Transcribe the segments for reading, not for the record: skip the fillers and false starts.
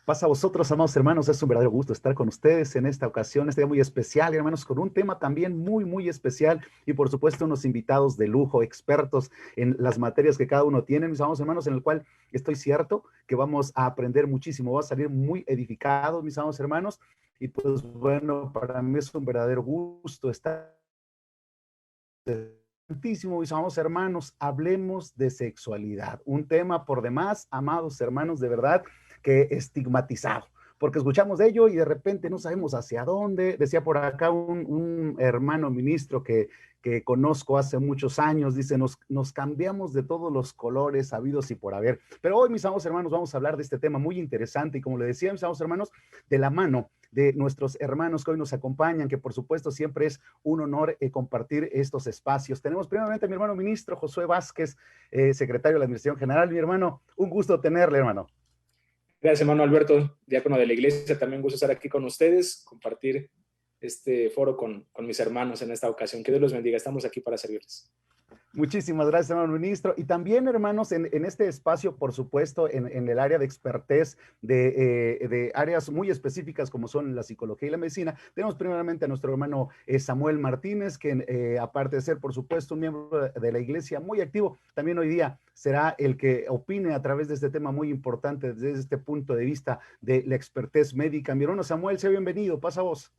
Pasa a vosotros, amados hermanos, es un verdadero gusto estar con ustedes en esta ocasión, este día muy especial, hermanos, con un tema también muy especial y por supuesto unos invitados de lujo, expertos en las materias que cada uno tiene, mis amados hermanos, en el cual estoy cierto que vamos a aprender muchísimo, va a salir muy edificados, mis amados hermanos, y pues bueno, para mí es un verdadero gusto estar. Mis amados hermanos, hablemos de sexualidad, un tema por demás, amados hermanos, de verdad que estigmatizado, porque escuchamos de ello y de repente no sabemos hacia dónde. Decía por acá un hermano ministro que conozco hace muchos años, dice, nos cambiamos de todos los colores habidos y por haber. Pero hoy, mis amados hermanos, vamos a hablar de este tema muy interesante y como le decía, mis amados hermanos, de la mano de nuestros hermanos que hoy nos acompañan, que por supuesto siempre es un honor compartir estos espacios. Tenemos primeramente a mi hermano ministro Josué Vázquez, secretario de la Administración General. Mi hermano, un gusto tenerle, hermano. Gracias, hermano Alberto, diácono de la iglesia. También gusto estar aquí con ustedes, compartir este foro con mis hermanos en esta ocasión. Que Dios los bendiga. Estamos aquí para servirles. Muchísimas gracias, hermano ministro. Y también, hermanos, en este espacio, por supuesto, en el área de expertez de áreas muy específicas como son la psicología y la medicina, tenemos primeramente a nuestro hermano Samuel Martínez, que aparte de ser, por supuesto, un miembro de la iglesia muy activo, también hoy día será el que opine a través de este tema muy importante desde este punto de vista de la expertez médica. Mi hermano Samuel, sea bienvenido, pasa vos.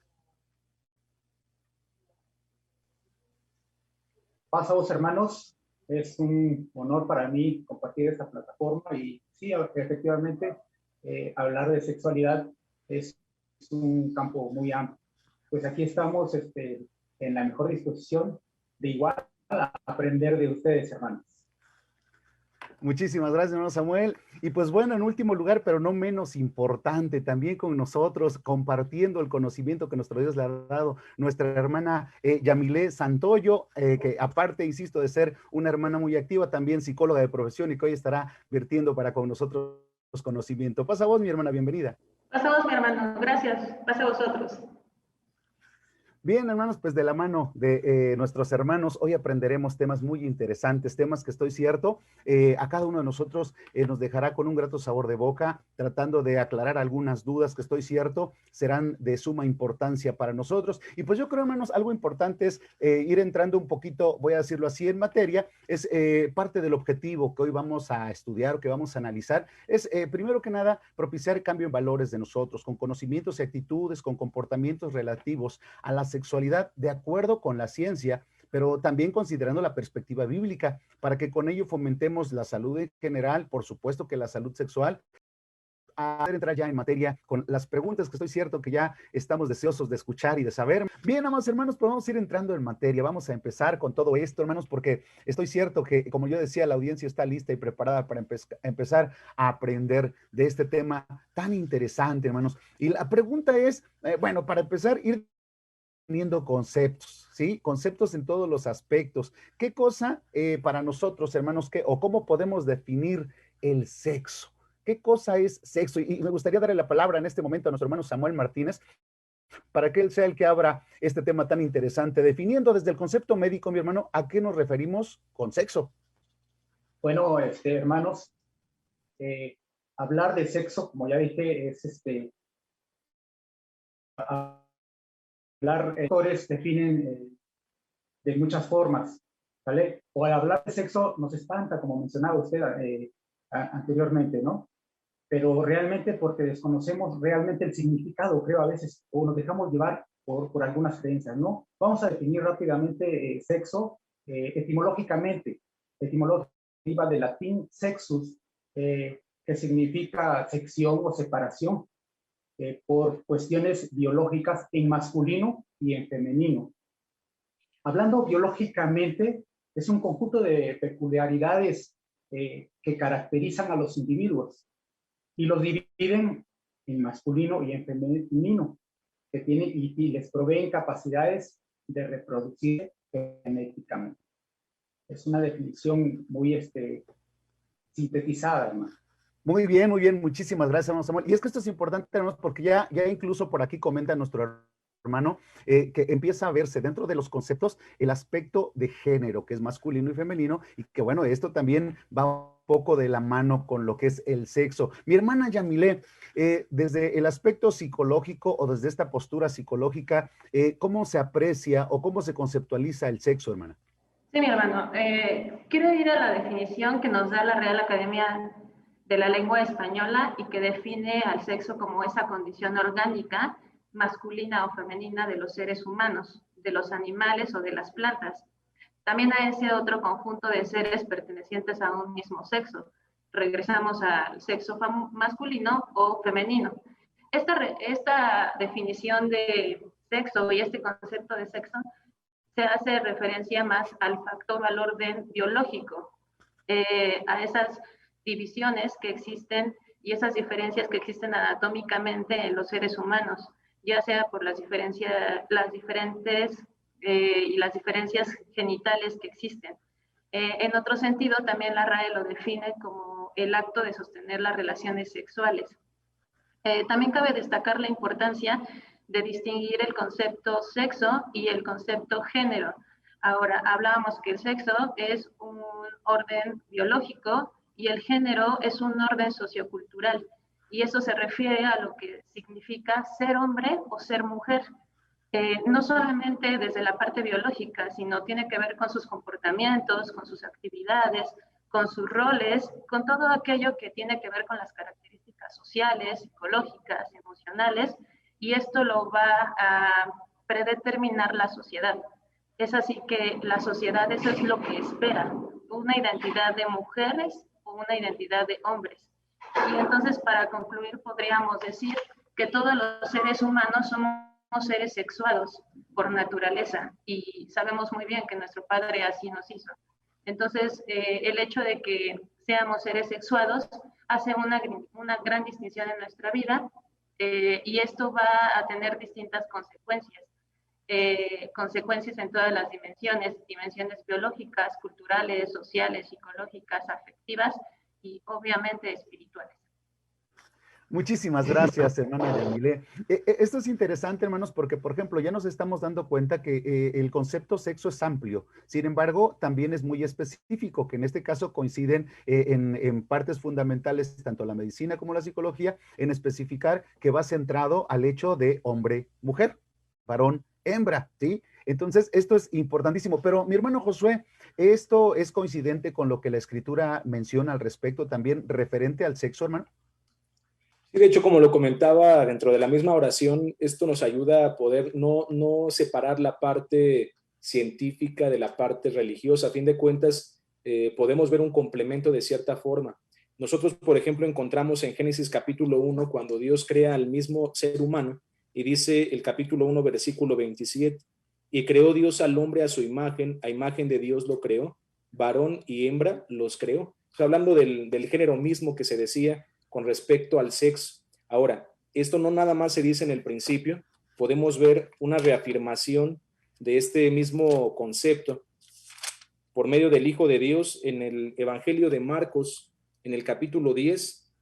Pasados hermanos, es un honor para mí compartir esta plataforma y sí, efectivamente, hablar de sexualidad es un campo muy amplio. Pues aquí estamos en la mejor disposición de igual a aprender de ustedes, hermanos. Muchísimas gracias, hermano Samuel. Y pues bueno, en último lugar, pero no menos importante, también con nosotros, compartiendo el conocimiento que nuestro Dios le ha dado, nuestra hermana Yamilé Santoyo, que aparte, insisto, de ser una hermana muy activa, también psicóloga de profesión y que hoy estará vertiendo para con nosotros conocimiento. Pasa vos, mi hermana, bienvenida. Pasa vos, mi hermano, gracias. Pasa a vosotros. Bien, hermanos, pues de la mano de nuestros hermanos, hoy aprenderemos temas muy interesantes, temas que estoy cierto, a cada uno de nosotros nos dejará con un grato sabor de boca, tratando de aclarar algunas dudas que estoy cierto serán de suma importancia para nosotros. Y pues yo creo, hermanos, algo importante es ir entrando un poquito, voy a decirlo así, en materia, es parte del objetivo que hoy vamos a estudiar, que vamos a analizar, es primero que nada propiciar cambio en valores de nosotros, con conocimientos y actitudes, con comportamientos relativos a la sexualidad de acuerdo con la ciencia, pero también considerando la perspectiva bíblica, para que con ello fomentemos la salud en general, por supuesto que la salud sexual. A entrar ya en materia con las preguntas que estoy cierto que ya estamos deseosos de escuchar y de saber. Bien, amados hermanos, pues vamos a ir entrando en materia. Vamos a empezar con todo esto, hermanos, porque estoy cierto que, como yo decía, la audiencia está lista y preparada para empezar a aprender de este tema tan interesante, hermanos. Y la pregunta es, bueno, para empezar, ir teniendo conceptos, ¿sí? Conceptos en todos los aspectos. ¿Qué cosa para nosotros, hermanos, o cómo podemos definir el sexo? ¿Qué cosa es sexo? Y me gustaría darle la palabra en este momento a nuestro hermano Samuel Martínez para que él sea el que abra este tema tan interesante, definiendo desde el concepto médico, mi hermano, a qué nos referimos con sexo. Bueno, hermanos, hablar de sexo, como ya dije, es hablar, autores definen de muchas formas, ¿vale? O al hablar de sexo nos espanta, como mencionaba usted anteriormente, ¿no? Pero realmente porque desconocemos realmente el significado, creo a veces, o nos dejamos llevar por algunas creencias, ¿no? Vamos a definir rápidamente sexo etimológicamente. Etimológico deriva del latín sexus, que significa sección o separación, por cuestiones biológicas en masculino y en femenino. Hablando biológicamente, es un conjunto de peculiaridades que caracterizan a los individuos y los dividen en masculino y en femenino, que tienen y les proveen capacidades de reproducir genéticamente. Es una definición muy sintetizada, hermano. Muy bien, muchísimas gracias, hermano Samuel. Y es que esto es importante, hermanos, porque ya incluso por aquí comenta nuestro hermano, que empieza a verse dentro de los conceptos el aspecto de género, que es masculino y femenino, y que bueno, esto también va un poco de la mano con lo que es el sexo. Mi hermana Yamile, desde el aspecto psicológico o desde esta postura psicológica, ¿cómo se aprecia o cómo se conceptualiza el sexo, hermana? Sí, mi hermano. Quiero ir a la definición que nos da la Real Academia de la Lengua Española y que define al sexo como esa condición orgánica, masculina o femenina de los seres humanos, de los animales o de las plantas. También a ese otro conjunto de seres pertenecientes a un mismo sexo. Regresamos al sexo masculino o femenino. Esta definición de sexo y este concepto de sexo se hace referencia más al factor al orden biológico, a esas divisiones que existen y esas diferencias que existen anatómicamente en los seres humanos, ya sea por las diferencias genitales que existen. En otro sentido, también la RAE lo define como el acto de sostener las relaciones sexuales. También cabe destacar la importancia de distinguir el concepto sexo y el concepto género. Ahora, hablábamos que el sexo es un orden biológico y el género es un orden sociocultural. Y eso se refiere a lo que significa ser hombre o ser mujer. No solamente desde la parte biológica, sino tiene que ver con sus comportamientos, con sus actividades, con sus roles, con todo aquello que tiene que ver con las características sociales, psicológicas, emocionales, y esto lo va a predeterminar la sociedad. Es así que la sociedad eso es lo que espera, una identidad de mujeres o una identidad de hombres. Y entonces, para concluir, podríamos decir que todos los seres humanos somos seres sexuados por naturaleza y sabemos muy bien que nuestro Padre así nos hizo. Entonces, el hecho de que seamos seres sexuados hace una gran distinción en nuestra vida, y esto va a tener distintas consecuencias. Consecuencias en todas las dimensiones biológicas, culturales, sociales, psicológicas, afectivas y obviamente espirituales. Muchísimas gracias, hermana Yamile. Esto es interesante, hermanos, porque, por ejemplo, ya nos estamos dando cuenta que el concepto sexo es amplio. Sin embargo, también es muy específico, que en este caso coinciden en partes fundamentales, tanto la medicina como la psicología, en especificar que va centrado al hecho de hombre-mujer, varón-hembra, ¿sí? Entonces, esto es importantísimo. Pero, mi hermano Josué, ¿esto es coincidente con lo que la Escritura menciona al respecto también referente al sexo, hermano? Sí, de hecho, como lo comentaba dentro de la misma oración, esto nos ayuda a poder no separar la parte científica de la parte religiosa. A fin de cuentas, podemos ver un complemento de cierta forma. Nosotros, por ejemplo, encontramos en Génesis capítulo 1, cuando Dios crea al mismo ser humano, y dice el capítulo 1, versículo 27, y creó Dios al hombre a su imagen, a imagen de Dios lo creó, varón y hembra los creó. O sea, hablando del género mismo que se decía con respecto al sexo. Ahora, esto no nada más se dice en el principio, podemos ver una reafirmación de este mismo concepto por medio del Hijo de Dios en el Evangelio de Marcos, en el capítulo 10,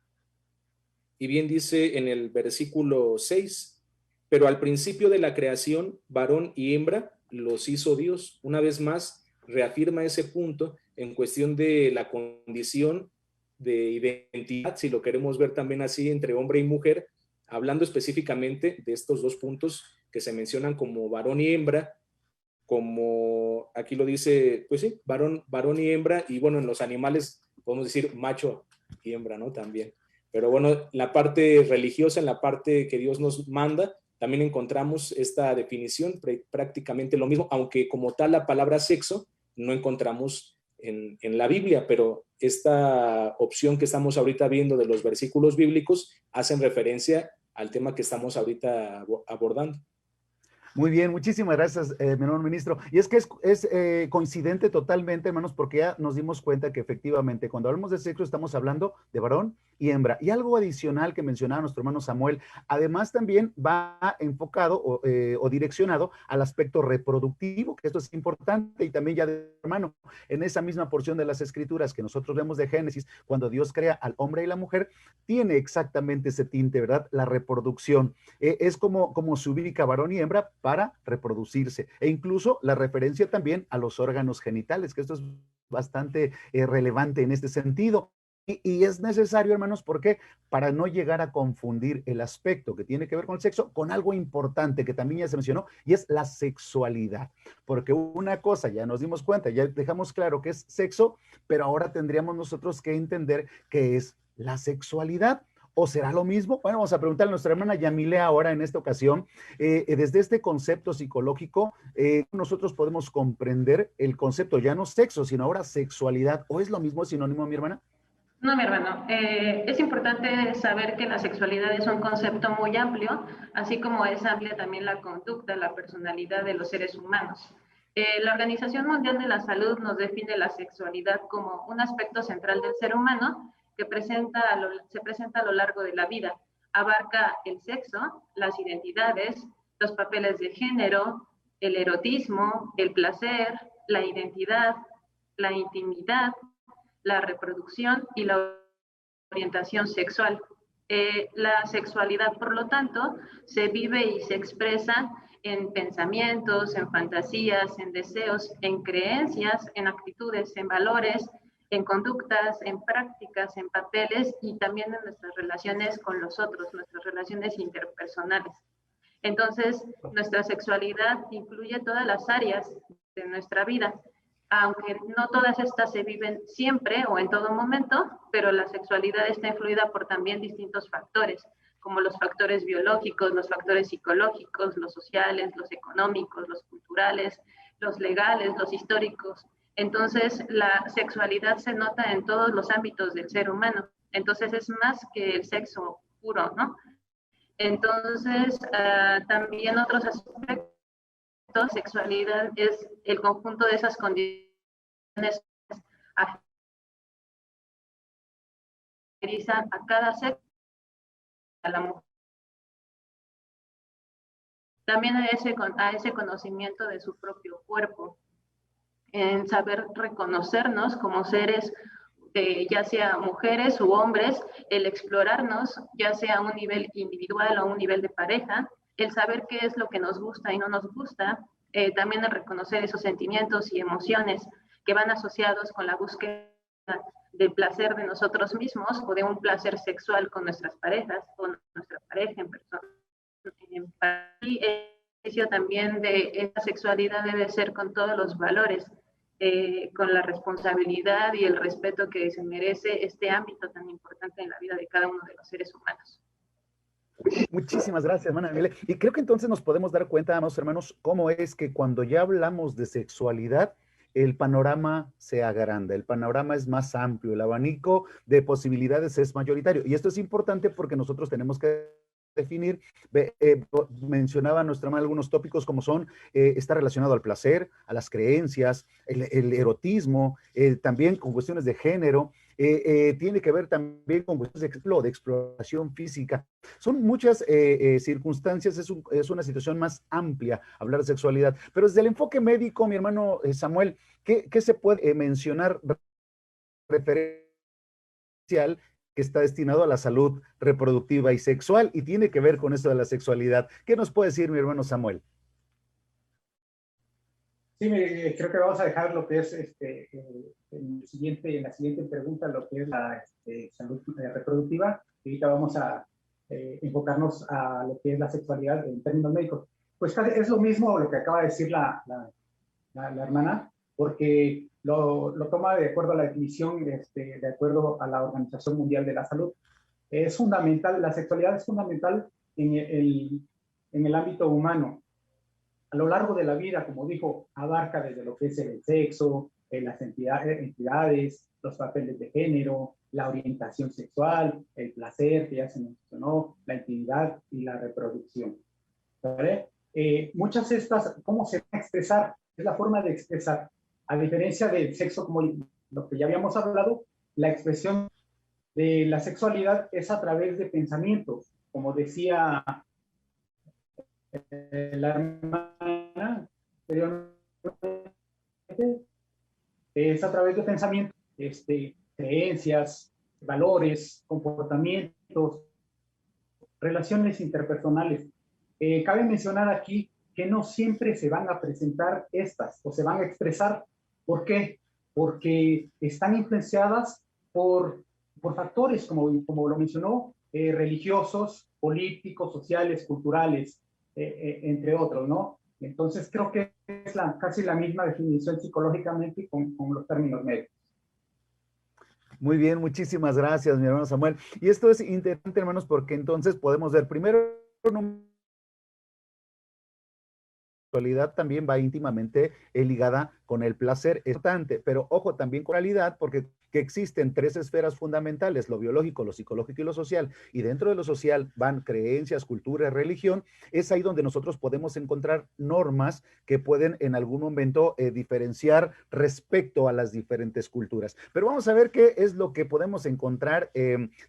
y bien dice en el versículo 6, pero al principio de la creación, varón y hembra los hizo Dios. Una vez más, reafirma ese punto en cuestión de la condición de identidad, si lo queremos ver también así, entre hombre y mujer, hablando específicamente de estos dos puntos que se mencionan como varón y hembra, como aquí lo dice, pues sí, varón y hembra, y bueno, en los animales podemos decir macho y hembra, ¿no? También. Pero bueno, la parte religiosa, en la parte que Dios nos manda, también encontramos esta definición, prácticamente lo mismo, aunque como tal la palabra sexo no encontramos en la Biblia, pero esta opción que estamos ahorita viendo de los versículos bíblicos hacen referencia al tema que estamos ahorita abordando. Muy bien, muchísimas gracias, mi hermano ministro. Y es que es coincidente totalmente, hermanos, porque ya nos dimos cuenta que efectivamente cuando hablamos de sexo estamos hablando de varón y hembra. Y algo adicional que mencionaba nuestro hermano Samuel, además también va enfocado o direccionado al aspecto reproductivo, que esto es importante, y también ya de hermano, en esa misma porción de las escrituras que nosotros vemos de Génesis, cuando Dios crea al hombre y la mujer, tiene exactamente ese tinte, ¿verdad? La reproducción. Es como se ubica varón y hembra para reproducirse, e incluso la referencia también a los órganos genitales, que esto es bastante relevante en este sentido. Y es necesario, hermanos, ¿por qué? Para no llegar a confundir el aspecto que tiene que ver con el sexo con algo importante que también ya se mencionó, y es la sexualidad. Porque una cosa, ya nos dimos cuenta, ya dejamos claro que es sexo, pero ahora tendríamos nosotros que entender qué es la sexualidad. ¿O será lo mismo? Bueno, vamos a preguntarle a nuestra hermana Yamile ahora en esta ocasión, desde este concepto psicológico, nosotros podemos comprender el concepto ya no sexo, sino ahora sexualidad. ¿O es lo mismo, sinónimo, mi hermana? No, mi hermano, es importante saber que la sexualidad es un concepto muy amplio, así como es amplia también la conducta, la personalidad de los seres humanos. La Organización Mundial de la Salud nos define la sexualidad como un aspecto central del ser humano que se presenta a lo largo de la vida. Abarca el sexo, las identidades, los papeles de género, el erotismo, el placer, la identidad, la intimidad, la reproducción y la orientación sexual. La sexualidad, por lo tanto, se vive y se expresa en pensamientos, en fantasías, en deseos, en creencias, en actitudes, en valores, en conductas, en prácticas, en papeles y también en nuestras relaciones con los otros, nuestras relaciones interpersonales. Entonces, nuestra sexualidad incluye todas las áreas de nuestra vida, aunque no todas estas se viven siempre o en todo momento, pero la sexualidad está influida por también distintos factores, como los factores biológicos, los factores psicológicos, los sociales, los económicos, los culturales, los legales, los históricos. Entonces, la sexualidad se nota en todos los ámbitos del ser humano. Entonces, es más que el sexo puro, ¿no? Entonces, también otros aspectos, sexualidad es el conjunto de esas condiciones caracterizan a cada sexo, a la mujer. También a ese conocimiento de su propio cuerpo, en saber reconocernos como seres, ya sea mujeres u hombres, el explorarnos, ya sea a un nivel individual o a un nivel de pareja, el saber qué es lo que nos gusta y no nos gusta, también el reconocer esos sentimientos y emociones que van asociados con la búsqueda del placer de nosotros mismos o de un placer sexual con nuestras parejas o nuestra pareja en persona. Y el ejercicio también de esta sexualidad debe ser con todos los valores, con la responsabilidad y el respeto que se merece este ámbito tan importante en la vida de cada uno de los seres humanos. Muchísimas gracias, hermana Yamile. Y creo que entonces nos podemos dar cuenta, amados hermanos, cómo es que cuando ya hablamos de sexualidad, el panorama se agranda, el panorama es más amplio, el abanico de posibilidades es mayoritario. Y esto es importante porque nosotros tenemos que definir, mencionaba nuestra hermana algunos tópicos como son, está relacionado al placer, a las creencias, el erotismo, también con cuestiones de género, tiene que ver también con cuestiones de exploración física. Son muchas circunstancias, es una situación más amplia hablar de sexualidad, pero desde el enfoque médico, mi hermano Samuel, ¿qué se puede mencionar referencial que está destinado a la salud reproductiva y sexual y tiene que ver con esto de la sexualidad? ¿Qué nos puede decir mi hermano Samuel? Sí, creo que vamos a dejar lo que es en la siguiente pregunta, lo que es la salud reproductiva. Y ahorita vamos a enfocarnos a lo que es la sexualidad en términos médicos. Pues es lo mismo lo que acaba de decir la hermana, porque lo toma de acuerdo a la definición, de acuerdo a la Organización Mundial de la Salud. Es fundamental, la sexualidad es fundamental en el ámbito humano. A lo largo de la vida, como dijo, abarca desde lo que es el sexo, las entidades, los papeles de género, la orientación sexual, el placer, que ya se mencionó, la intimidad y la reproducción. ¿Vale? Muchas de estas, ¿cómo se va a expresar? Es la forma de expresar. A diferencia del sexo, como lo que ya habíamos hablado, la expresión de la sexualidad es a través de pensamientos, como decía la hermana anteriormente, es a través de pensamientos, creencias, valores, comportamientos, relaciones interpersonales. Cabe mencionar aquí que no siempre se van a presentar estas o se van a expresar. ¿Por qué? Porque están influenciadas por factores, como lo mencionó, religiosos, políticos, sociales, culturales, entre otros, ¿no? Entonces creo que es casi la misma definición psicológicamente con los términos médicos. Muy bien, muchísimas gracias, mi hermano Samuel. Y esto es interesante, hermanos, porque entonces podemos ver primero, sexualidad también va íntimamente ligada con el placer, es importante, pero ojo también con la realidad, porque que existen tres esferas fundamentales, lo biológico, lo psicológico y lo social, y dentro de lo social van creencias, cultura, religión, es ahí donde nosotros podemos encontrar normas que pueden en algún momento diferenciar respecto a las diferentes culturas. Pero vamos a ver qué es lo que podemos encontrar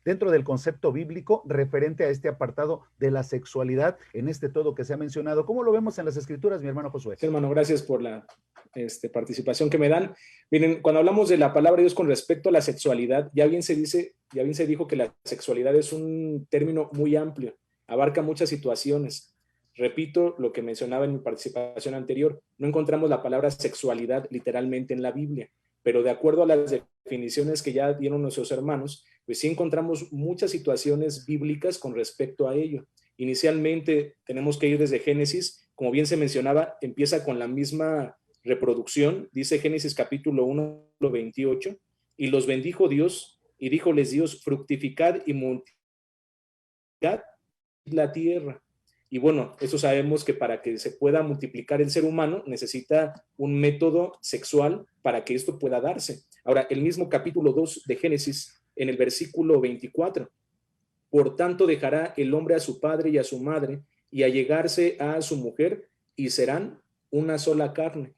dentro del concepto bíblico referente a este apartado de la sexualidad, en este todo que se ha mencionado. ¿Cómo lo vemos en las escrituras, mi hermano Josué? Sí, hermano, gracias por la participación que me dan. Miren, cuando hablamos de la palabra de Dios con respecto a la sexualidad, ya bien se dijo que la sexualidad es un término muy amplio, abarca muchas situaciones. Repito lo que mencionaba en mi participación anterior, no encontramos la palabra sexualidad literalmente en la Biblia, pero de acuerdo a las definiciones que ya dieron nuestros hermanos, pues sí encontramos muchas situaciones bíblicas con respecto a ello. Inicialmente tenemos que ir desde Génesis, como bien se mencionaba, empieza con la misma reproducción, dice Génesis capítulo 1, 28, y los bendijo Dios, y díjoles Dios, fructificad y multiplicad la tierra. Y bueno, eso sabemos que para que se pueda multiplicar el ser humano necesita un método sexual para que esto pueda darse. Ahora, el mismo capítulo 2 de Génesis, en el versículo 24, por tanto dejará el hombre a su padre y a su madre, y allegarse a su mujer, y serán una sola carne.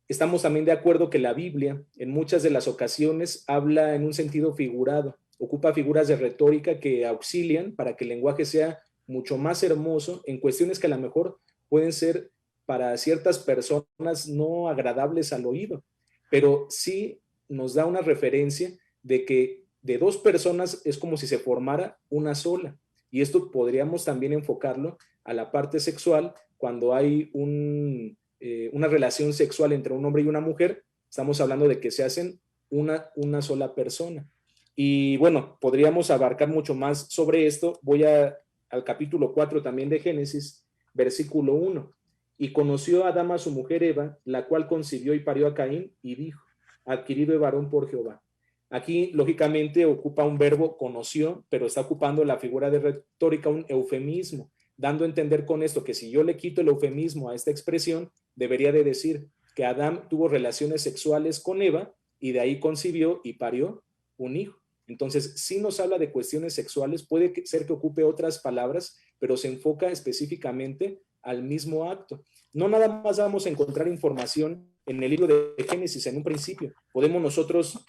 Estamos también de acuerdo que la Biblia en muchas de las ocasiones habla en un sentido figurado, ocupa figuras de retórica que auxilian para que el lenguaje sea mucho más hermoso en cuestiones que a lo mejor pueden ser para ciertas personas no agradables al oído, pero sí nos da una referencia de que de dos personas es como si se formara una sola. Y esto podríamos también enfocarlo a la parte sexual cuando hay una relación sexual entre un hombre y una mujer, estamos hablando de que se hacen una sola persona. Y bueno, podríamos abarcar mucho más sobre esto. Voy al capítulo 4 también de Génesis, versículo 1. Y conoció a Adán a su mujer Eva, la cual concibió y parió a Caín, y dijo, adquirido he varón por Jehová. Aquí, lógicamente, ocupa un verbo conoció, pero está ocupando la figura de retórica, un eufemismo, dando a entender con esto que si yo le quito el eufemismo a esta expresión, debería de decir que Adán tuvo relaciones sexuales con Eva y de ahí concibió y parió un hijo. Entonces, si nos habla de cuestiones sexuales, puede ser que ocupe otras palabras, pero se enfoca específicamente al mismo acto. No nada más vamos a encontrar información en el libro de Génesis en un principio. Podemos nosotros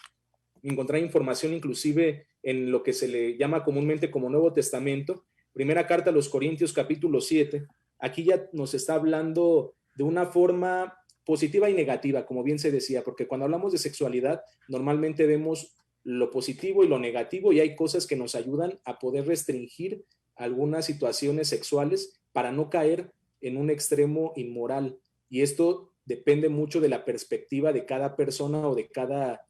encontrar información inclusive en lo que se le llama comúnmente como Nuevo Testamento. Primera carta a los Corintios capítulo 7. Aquí ya nos está hablando de una forma positiva y negativa, como bien se decía, porque cuando hablamos de sexualidad, normalmente vemos lo positivo y lo negativo, y hay cosas que nos ayudan a poder restringir algunas situaciones sexuales para no caer en un extremo inmoral. Y esto depende mucho de la perspectiva de cada persona o de cada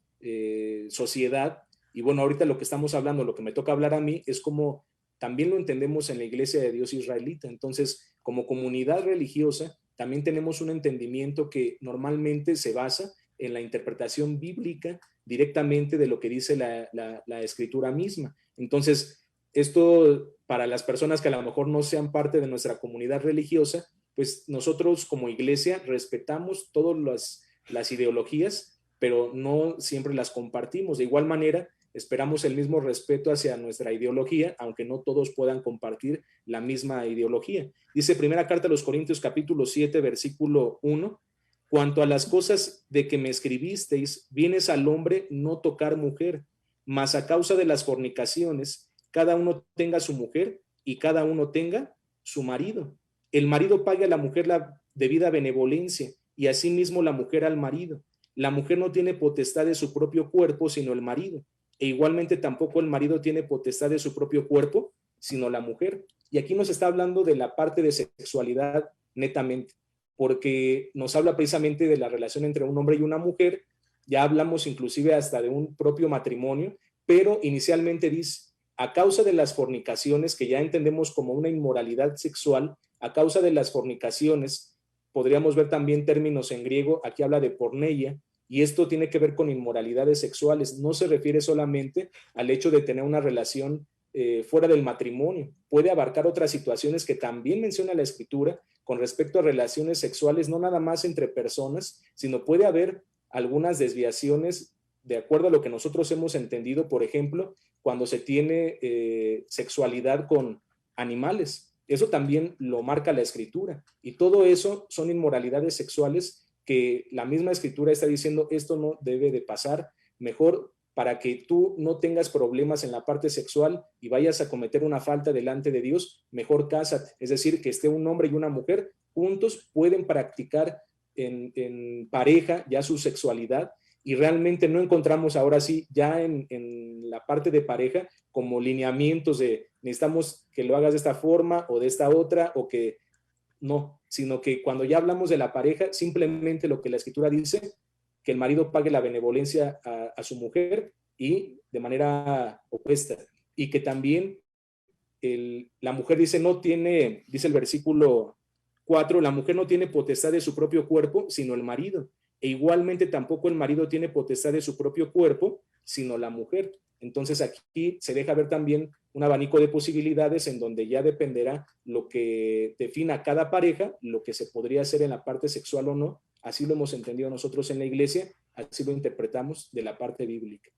sociedad. Y bueno, ahorita lo que estamos hablando, lo que me toca hablar a mí, es como también lo entendemos en la Iglesia de Dios israelita. Entonces, como comunidad religiosa, también tenemos un entendimiento que normalmente se basa en la interpretación bíblica directamente de lo que dice la escritura misma. Entonces, esto para las personas que a lo mejor no sean parte de nuestra comunidad religiosa, pues nosotros como iglesia respetamos todas las ideologías, pero no siempre las compartimos. De igual manera, esperamos el mismo respeto hacia nuestra ideología, aunque no todos puedan compartir la misma ideología. Dice primera carta a los Corintios capítulo 7, versículo 1, cuanto a las cosas de que me escribisteis, vienes al hombre no tocar mujer, mas a causa de las fornicaciones, cada uno tenga su mujer y cada uno tenga su marido. El marido pague a la mujer la debida benevolencia y asimismo la mujer al marido. La mujer no tiene potestad de su propio cuerpo, sino el marido. E igualmente tampoco el marido tiene potestad de su propio cuerpo, sino la mujer. Y aquí nos está hablando de la parte de sexualidad netamente, porque nos habla precisamente de la relación entre un hombre y una mujer. Ya hablamos inclusive hasta de un propio matrimonio, pero inicialmente dice, a causa de las fornicaciones, que ya entendemos como una inmoralidad sexual, a causa de las fornicaciones, podríamos ver también términos en griego, aquí habla de porneia, y esto tiene que ver con inmoralidades sexuales, no se refiere solamente al hecho de tener una relación fuera del matrimonio, puede abarcar otras situaciones que también menciona la Escritura con respecto a relaciones sexuales, no nada más entre personas, sino puede haber algunas desviaciones de acuerdo a lo que nosotros hemos entendido, por ejemplo, cuando se tiene sexualidad con animales. Eso también lo marca la Escritura. Y todo eso son inmoralidades sexuales que la misma Escritura está diciendo, esto no debe de pasar. Mejor, para que tú no tengas problemas en la parte sexual y vayas a cometer una falta delante de Dios, mejor cásate. Es decir, que esté un hombre y una mujer juntos, pueden practicar en pareja ya su sexualidad, y realmente no encontramos ahora sí ya en la parte de pareja como lineamientos de necesitamos que lo hagas de esta forma o de esta otra, o que no, sino que cuando ya hablamos de la pareja, simplemente lo que la Escritura dice, que el marido pague la benevolencia a su mujer y de manera opuesta, y que también la mujer dice no tiene, dice el versículo 4, la mujer no tiene potestad de su propio cuerpo, sino el marido. E igualmente tampoco el marido tiene potestad de su propio cuerpo, sino la mujer. Entonces aquí se deja ver también un abanico de posibilidades en donde ya dependerá lo que defina cada pareja, lo que se podría hacer en la parte sexual o no. Así lo hemos entendido nosotros en la iglesia, así lo interpretamos de la parte bíblica.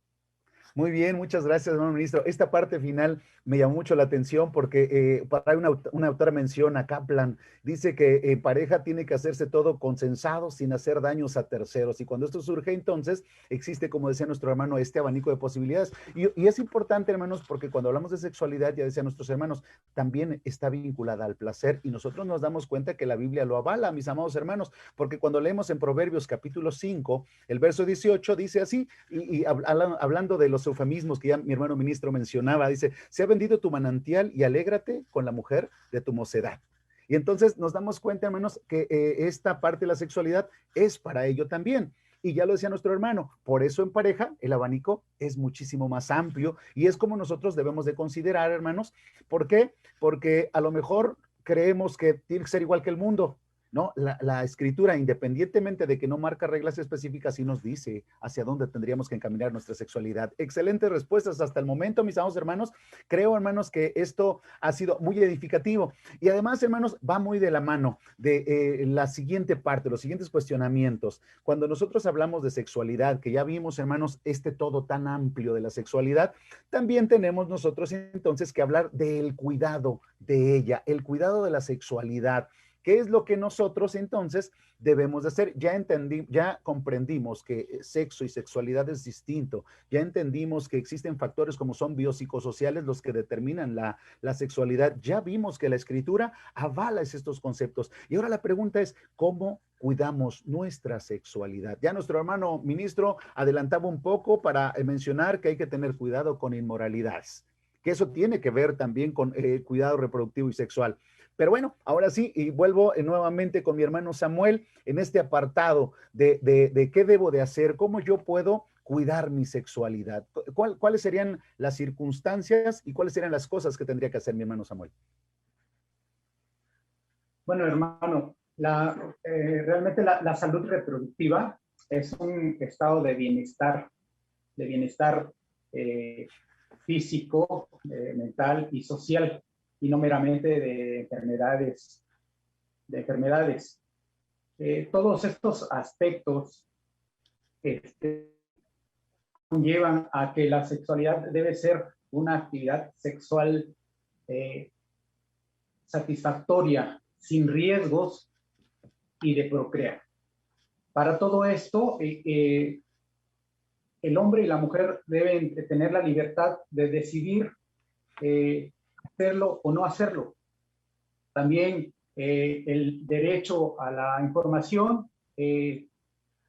Muy bien, muchas gracias, hermano ministro. Esta parte final me llamó mucho la atención porque para una autora menciona, Kaplan, dice que en pareja tiene que hacerse todo consensado sin hacer daños a terceros. Y cuando esto surge, entonces existe, como decía nuestro hermano, este abanico de posibilidades. Y es importante, hermanos, porque cuando hablamos de sexualidad, ya decían nuestros hermanos, también está vinculada al placer. Y nosotros nos damos cuenta que la Biblia lo avala, mis amados hermanos, porque cuando leemos en Proverbios capítulo 5, el verso 18 dice así, y hablando de los eufemismos que ya mi hermano ministro mencionaba, dice, se ha vendido tu manantial y alégrate con la mujer de tu mocedad. Y entonces nos damos cuenta, hermanos, que esta parte de la sexualidad es para ello también. Y ya lo decía nuestro hermano, por eso en pareja el abanico es muchísimo más amplio y es como nosotros debemos de considerar, hermanos. ¿Por qué? Porque a lo mejor creemos que tiene que ser igual que el mundo. ¿No? La Escritura, independientemente de que no marca reglas específicas, sí nos dice hacia dónde tendríamos que encaminar nuestra sexualidad. Excelentes respuestas hasta el momento, mis amados hermanos. Creo, hermanos, que esto ha sido muy edificativo. Y además, hermanos, va muy de la mano de la siguiente parte, los siguientes cuestionamientos. Cuando nosotros hablamos de sexualidad, que ya vimos, hermanos, este todo tan amplio de la sexualidad, también tenemos nosotros entonces que hablar del cuidado de ella, el cuidado de la sexualidad. ¿Qué es lo que nosotros entonces debemos de hacer? Ya comprendimos que sexo y sexualidad es distinto. Ya entendimos que existen factores como son biopsicosociales los que determinan la sexualidad. Ya vimos que la Escritura avala estos conceptos. Y ahora la pregunta es, ¿cómo cuidamos nuestra sexualidad? Ya nuestro hermano ministro adelantaba un poco para mencionar que hay que tener cuidado con inmoralidades, que eso tiene que ver también con cuidado reproductivo y sexual. Pero bueno, ahora sí, y vuelvo nuevamente con mi hermano Samuel en este apartado de qué debo de hacer, cómo yo puedo cuidar mi sexualidad. ¿Cuáles serían las circunstancias y cuáles serían las cosas que tendría que hacer mi hermano Samuel? Bueno, hermano, realmente la salud reproductiva es un estado de bienestar físico, mental y social, y no meramente de enfermedades. Todos estos aspectos conllevan a que la sexualidad debe ser una actividad sexual satisfactoria, sin riesgos y de procrear. Para todo esto, el hombre y la mujer deben tener la libertad de decidir hacerlo o no hacerlo. También el derecho a la información,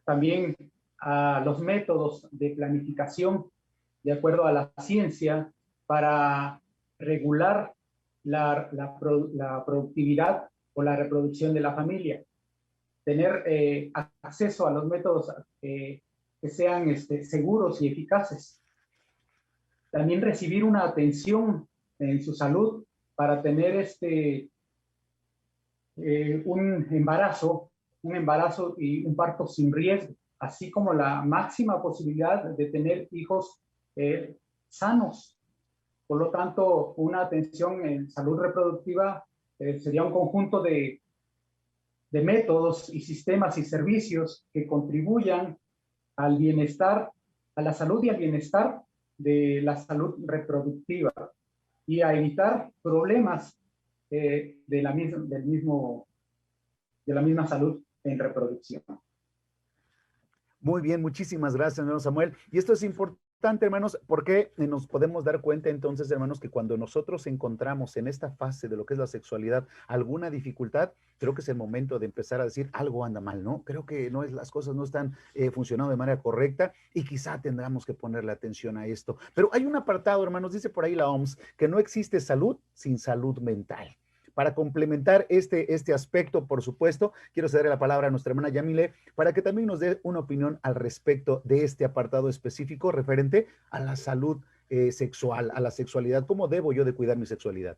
también a los métodos de planificación de acuerdo a la ciencia para regular la productividad o la reproducción de la familia. Tener acceso a los métodos que sean seguros y eficaces. También recibir una atención en su salud para tener un embarazo y un parto sin riesgo, así como la máxima posibilidad de tener hijos sanos. Por lo tanto, una atención en salud reproductiva sería un conjunto de métodos y sistemas y servicios que contribuyan al bienestar, a la salud y al bienestar de la salud reproductiva y a evitar problemas de la misma salud en reproducción. Muy bien, muchísimas gracias, hermano Samuel. Y esto es importante, hermanos, porque nos podemos dar cuenta entonces, hermanos, que cuando nosotros encontramos en esta fase de lo que es la sexualidad alguna dificultad, creo que es el momento de empezar a decir algo anda mal, ¿no? Creo que las cosas no están funcionando de manera correcta y quizá tendremos que ponerle atención a esto. Pero hay un apartado, hermanos, dice por ahí la OMS, que no existe salud sin salud mental. Para complementar este aspecto, por supuesto, quiero ceder la palabra a nuestra hermana Yamile para que también nos dé una opinión al respecto de este apartado específico referente a la salud sexual, a la sexualidad. ¿Cómo debo yo de cuidar mi sexualidad?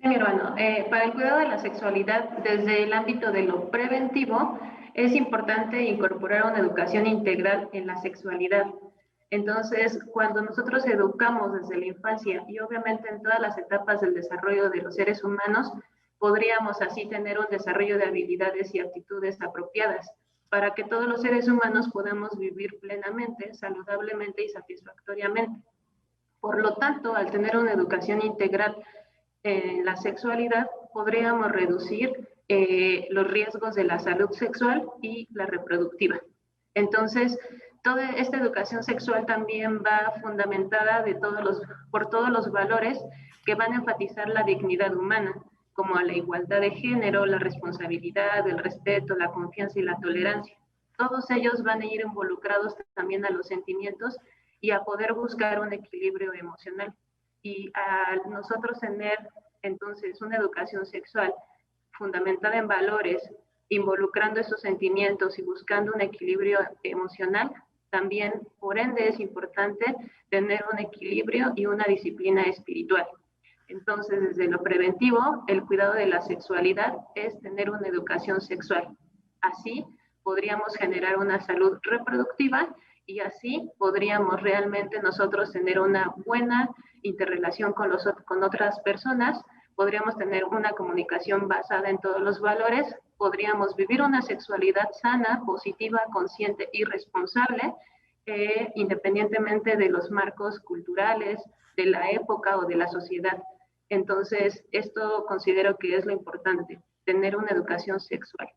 Sí, mi hermano, para el cuidado de la sexualidad desde el ámbito de lo preventivo es importante incorporar una educación integral en la sexualidad. Entonces, cuando nosotros educamos desde la infancia y obviamente en todas las etapas del desarrollo de los seres humanos, podríamos así tener un desarrollo de habilidades y actitudes apropiadas para que todos los seres humanos podamos vivir plenamente, saludablemente y satisfactoriamente. Por lo tanto, al tener una educación integral en la sexualidad, podríamos reducir los riesgos de la salud sexual y la reproductiva. Entonces, toda esta educación sexual también va fundamentada por todos los valores que van a enfatizar la dignidad humana, como la igualdad de género, la responsabilidad, el respeto, la confianza y la tolerancia. Todos ellos van a ir involucrados también a los sentimientos y a poder buscar un equilibrio emocional. Y al nosotros tener entonces una educación sexual fundamentada en valores, involucrando esos sentimientos y buscando un equilibrio emocional, también, por ende, es importante tener un equilibrio y una disciplina espiritual. Entonces, desde lo preventivo, el cuidado de la sexualidad es tener una educación sexual. Así podríamos generar una salud reproductiva y así podríamos realmente nosotros tener una buena interrelación con otras personas, podríamos tener una comunicación basada en todos los valores, podríamos vivir una sexualidad sana, positiva, consciente y responsable, independientemente de los marcos culturales, de la época o de la sociedad. Entonces, esto considero que es lo importante, tener una educación sexual.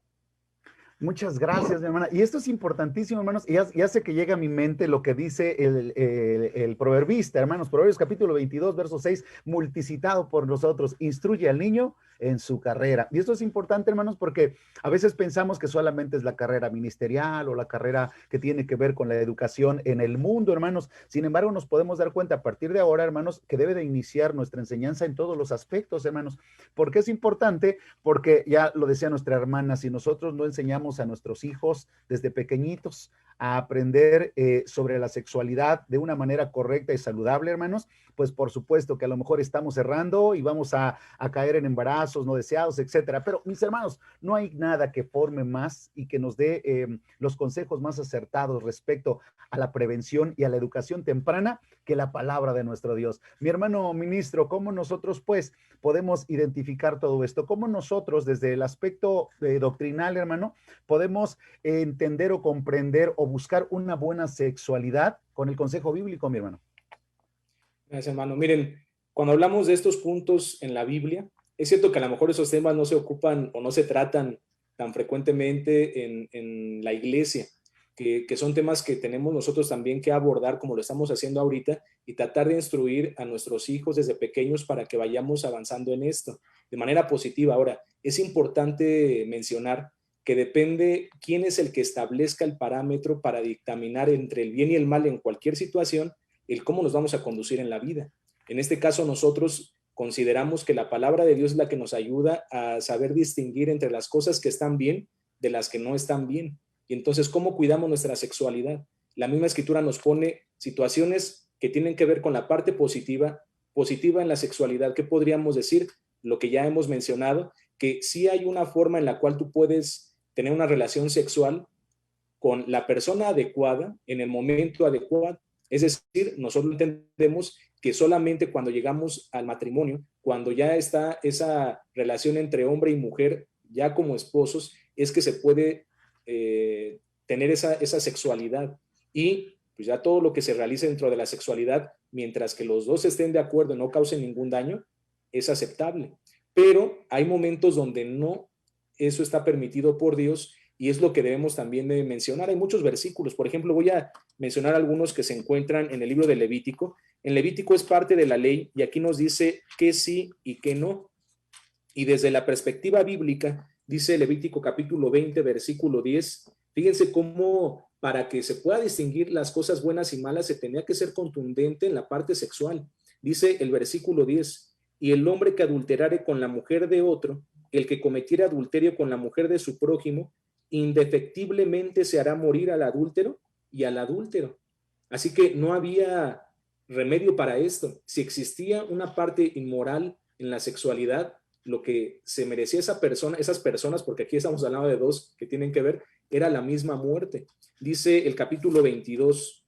Muchas gracias, mi hermana. Y esto es importantísimo, hermanos. Y ya sé que llega a mi mente lo que dice el proverbista, hermanos. Proverbios capítulo 22, verso 6, multicitado por nosotros. Instruye al niño en su carrera. Y esto es importante, hermanos, porque a veces pensamos que solamente es la carrera ministerial o la carrera que tiene que ver con la educación en el mundo, hermanos. Sin embargo, nos podemos dar cuenta a partir de ahora, hermanos, que debe de iniciar nuestra enseñanza en todos los aspectos, hermanos. ¿Por qué es importante? Porque ya lo decía nuestra hermana, si nosotros no enseñamos a nuestros hijos desde pequeñitos a aprender sobre la sexualidad de una manera correcta y saludable, hermanos, pues por supuesto que a lo mejor estamos errando y vamos a caer en embarazos no deseados, etcétera. Pero mis hermanos, no hay nada que forme más y que nos dé los consejos más acertados respecto a la prevención y a la educación temprana que la palabra de nuestro Dios. Mi hermano ministro, ¿cómo nosotros pues podemos identificar todo esto? ¿Cómo nosotros desde el aspecto doctrinal, hermano, podemos entender o comprender o buscar una buena sexualidad con el consejo bíblico, mi hermano? Gracias, hermano. Miren, cuando hablamos de estos puntos en la Biblia, es cierto que a lo mejor esos temas no se ocupan o no se tratan tan frecuentemente en la iglesia, que son temas que tenemos nosotros también que abordar como lo estamos haciendo ahorita y tratar de instruir a nuestros hijos desde pequeños para que vayamos avanzando en esto de manera positiva. Ahora, es importante mencionar que depende quién es el que establezca el parámetro para dictaminar entre el bien y el mal en cualquier situación, el cómo nos vamos a conducir en la vida. En este caso, nosotros consideramos que la palabra de Dios es la que nos ayuda a saber distinguir entre las cosas que están bien de las que no están bien. Y entonces, ¿cómo cuidamos nuestra sexualidad? La misma Escritura nos pone situaciones que tienen que ver con la parte positiva en la sexualidad. ¿Qué podríamos decir? Lo que ya hemos mencionado, que sí hay una forma en la cual tú puedes tener una relación sexual con la persona adecuada en el momento adecuado. Es decir, nosotros entendemos que solamente cuando llegamos al matrimonio, cuando ya está esa relación entre hombre y mujer, ya como esposos, es que se puede tener esa sexualidad. Y pues ya todo lo que se realice dentro de la sexualidad, mientras que los dos estén de acuerdo y no causen ningún daño, es aceptable. Pero hay momentos donde no, eso está permitido por Dios, y es lo que debemos también de mencionar. Hay muchos versículos, por ejemplo, voy a mencionar algunos que se encuentran en el libro de Levítico. En Levítico es parte de la ley, y aquí nos dice qué sí y qué no. Y desde la perspectiva bíblica, dice Levítico capítulo 20, versículo 10, fíjense cómo para que se pueda distinguir las cosas buenas y malas se tenía que ser contundente en la parte sexual. Dice el versículo 10, y el hombre que adulterare con la mujer de otro, el que cometiera adulterio con la mujer de su prójimo, indefectiblemente se hará morir al adúltero y al adúltero. Así que no había remedio para esto. Si existía una parte inmoral en la sexualidad, lo que se merecía esas personas, porque aquí estamos hablando de dos que tienen que ver, era la misma muerte. Dice el capítulo 22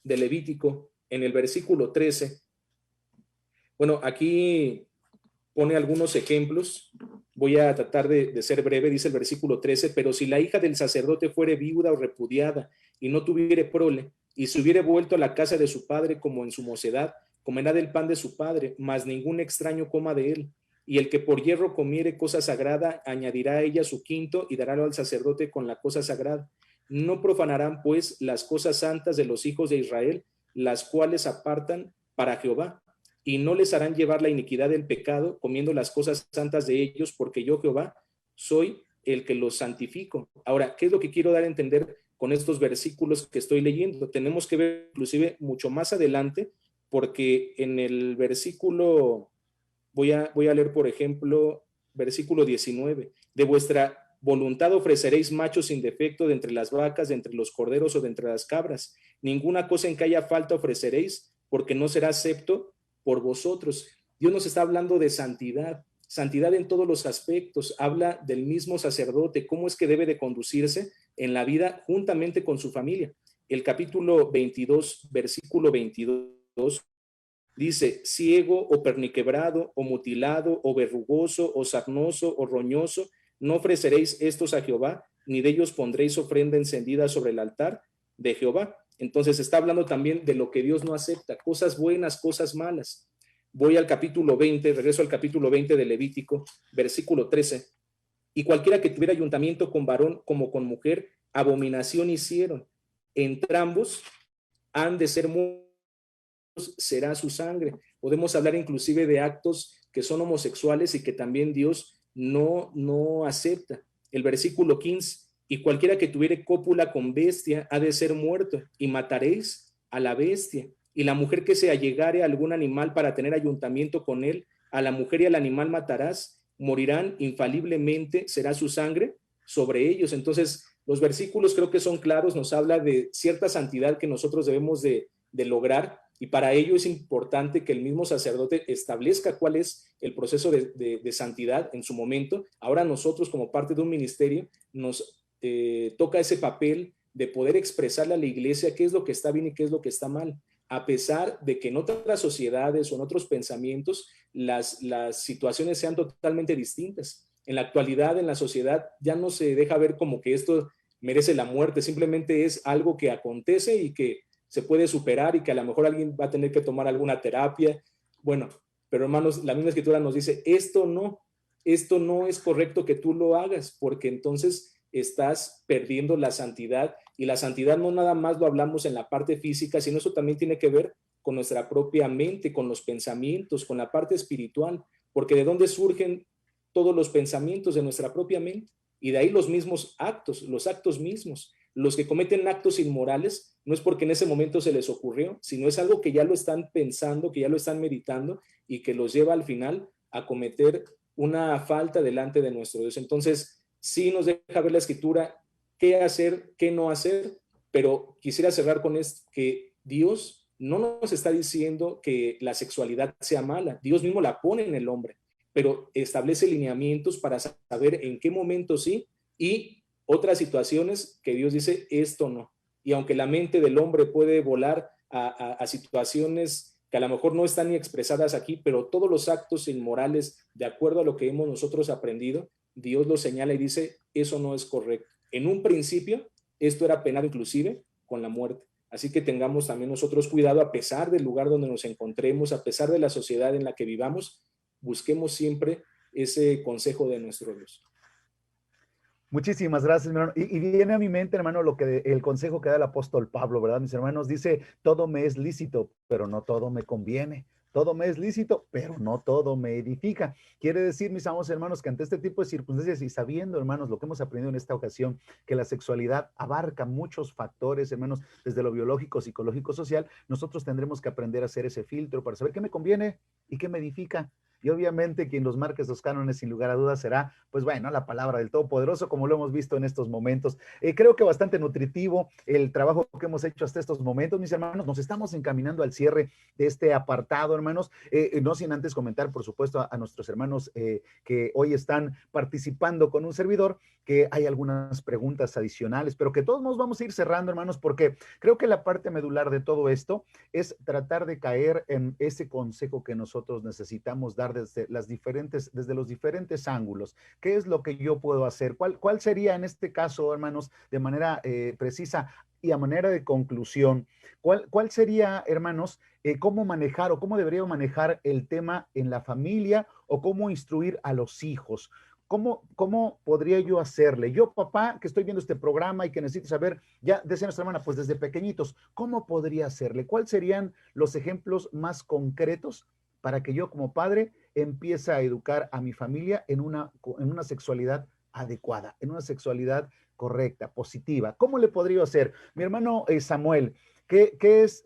de Levítico, en el versículo 13. Bueno, aquí pone algunos ejemplos. Voy a tratar de ser breve. Dice el versículo 13, pero si la hija del sacerdote fuere viuda o repudiada y no tuviere prole, y se hubiere vuelto a la casa de su padre como en su mocedad, comerá del pan de su padre, mas ningún extraño coma de él. Y el que por hierro comiere cosa sagrada, añadirá a ella su quinto y darálo al sacerdote con la cosa sagrada. No profanarán, pues, las cosas santas de los hijos de Israel, las cuales apartan para Jehová, y no les harán llevar la iniquidad del pecado, comiendo las cosas santas de ellos, porque yo, Jehová, soy el que los santifico. Ahora, ¿qué es lo que quiero dar a entender con estos versículos que estoy leyendo? Tenemos que ver inclusive mucho más adelante, porque en el versículo... Voy a leer, por ejemplo, versículo 19. De vuestra voluntad ofreceréis machos sin defecto de entre las vacas, de entre los corderos o de entre las cabras. Ninguna cosa en que haya falta ofreceréis, porque no será acepto por vosotros. Dios nos está hablando de santidad, santidad en todos los aspectos. Habla del mismo sacerdote, cómo es que debe de conducirse en la vida juntamente con su familia. El capítulo 22, versículo 22, dice, ciego o perniquebrado o mutilado o verrugoso o sarnoso o roñoso, no ofreceréis estos a Jehová, ni de ellos pondréis ofrenda encendida sobre el altar de Jehová. Entonces está hablando también de lo que Dios no acepta, cosas buenas, cosas malas. Voy al capítulo 20, regreso al capítulo 20 de Levítico, versículo 13. Y cualquiera que tuviera ayuntamiento con varón como con mujer, abominación hicieron. Entrambos han de ser muertos, será su sangre. Podemos hablar inclusive de actos que son homosexuales y que también Dios no acepta. El versículo 15, y cualquiera que tuviere cópula con bestia ha de ser muerto, y mataréis a la bestia. Y la mujer que se allegare a algún animal para tener ayuntamiento con él, a la mujer y al animal matarás, morirán infaliblemente, será su sangre sobre ellos. Entonces, los versículos creo que son claros, nos habla de cierta santidad que nosotros debemos de lograr, y para ello es importante que el mismo sacerdote establezca cuál es el proceso de santidad en su momento. Ahora nosotros, como parte de un ministerio, nos toca ese papel de poder expresarle a la iglesia qué es lo que está bien y qué es lo que está mal, a pesar de que en otras sociedades o en otros pensamientos las situaciones sean totalmente distintas. En la actualidad, en la sociedad, ya no se deja ver como que esto merece la muerte, simplemente es algo que acontece y que se puede superar y que a lo mejor alguien va a tener que tomar alguna terapia. Bueno, pero hermanos, la misma Escritura nos dice, esto no es correcto que tú lo hagas, porque entonces estás perdiendo la santidad. Y la santidad no nada más lo hablamos en la parte física, sino eso también tiene que ver con nuestra propia mente, con los pensamientos, con la parte espiritual, porque ¿de dónde surgen todos los pensamientos? De nuestra propia mente, y de ahí los mismos actos, los actos mismos. Los que cometen actos inmorales no es porque en ese momento se les ocurrió, sino es algo que ya lo están pensando, que ya lo están meditando y que los lleva al final a cometer una falta delante de nuestro Dios. Entonces, sí nos deja ver la Escritura qué hacer, qué no hacer, pero quisiera cerrar con esto, que Dios no nos está diciendo que la sexualidad sea mala. Dios mismo la pone en el hombre, pero establece lineamientos para saber en qué momento sí, y otras situaciones que Dios dice, esto no. Y aunque la mente del hombre puede volar a situaciones que a lo mejor no están ni expresadas aquí, pero todos los actos inmorales, de acuerdo a lo que hemos nosotros aprendido, Dios lo señala y dice, eso no es correcto. En un principio, esto era penado inclusive con la muerte. Así que tengamos también nosotros cuidado, a pesar del lugar donde nos encontremos, a pesar de la sociedad en la que vivamos, busquemos siempre ese consejo de nuestro Dios. Muchísimas gracias, mi hermano. Y viene a mi mente, hermano, el consejo que da el apóstol Pablo, ¿verdad? Mis hermanos, dice, todo me es lícito, pero no todo me conviene. Todo me es lícito, pero no todo me edifica. Quiere decir, mis amados hermanos, que ante este tipo de circunstancias y sabiendo, hermanos, lo que hemos aprendido en esta ocasión, que la sexualidad abarca muchos factores, hermanos, desde lo biológico, psicológico, social, nosotros tendremos que aprender a hacer ese filtro para saber qué me conviene y qué me edifica. Y obviamente quien los marque esos cánones sin lugar a dudas será, pues bueno, la palabra del Todopoderoso, como lo hemos visto en estos momentos. Creo que bastante nutritivo el trabajo que hemos hecho hasta estos momentos, mis hermanos. Nos estamos encaminando al cierre de este apartado, hermanos. No sin antes comentar, por supuesto, a nuestros hermanos que hoy están participando con un servidor, que hay algunas preguntas adicionales, pero que todos nos vamos a ir cerrando, hermanos, porque creo que la parte medular de todo esto es tratar de caer en ese consejo que nosotros necesitamos dar desde los diferentes ángulos. ¿Qué es lo que yo puedo hacer? ¿Cuál sería en este caso, hermanos, de manera precisa y a manera de conclusión, cuál sería, hermanos, cómo manejar o cómo debería manejar el tema en la familia o cómo instruir a los hijos? ¿Cómo podría yo hacerle? Yo, papá, que estoy viendo este programa y que necesito saber, ya decía nuestra hermana, pues desde pequeñitos, ¿cómo podría hacerle? ¿Cuáles serían los ejemplos más concretos para que yo como padre empiece a educar a mi familia en una sexualidad adecuada, en una sexualidad correcta, positiva? ¿Cómo le podría hacer? Mi hermano Samuel,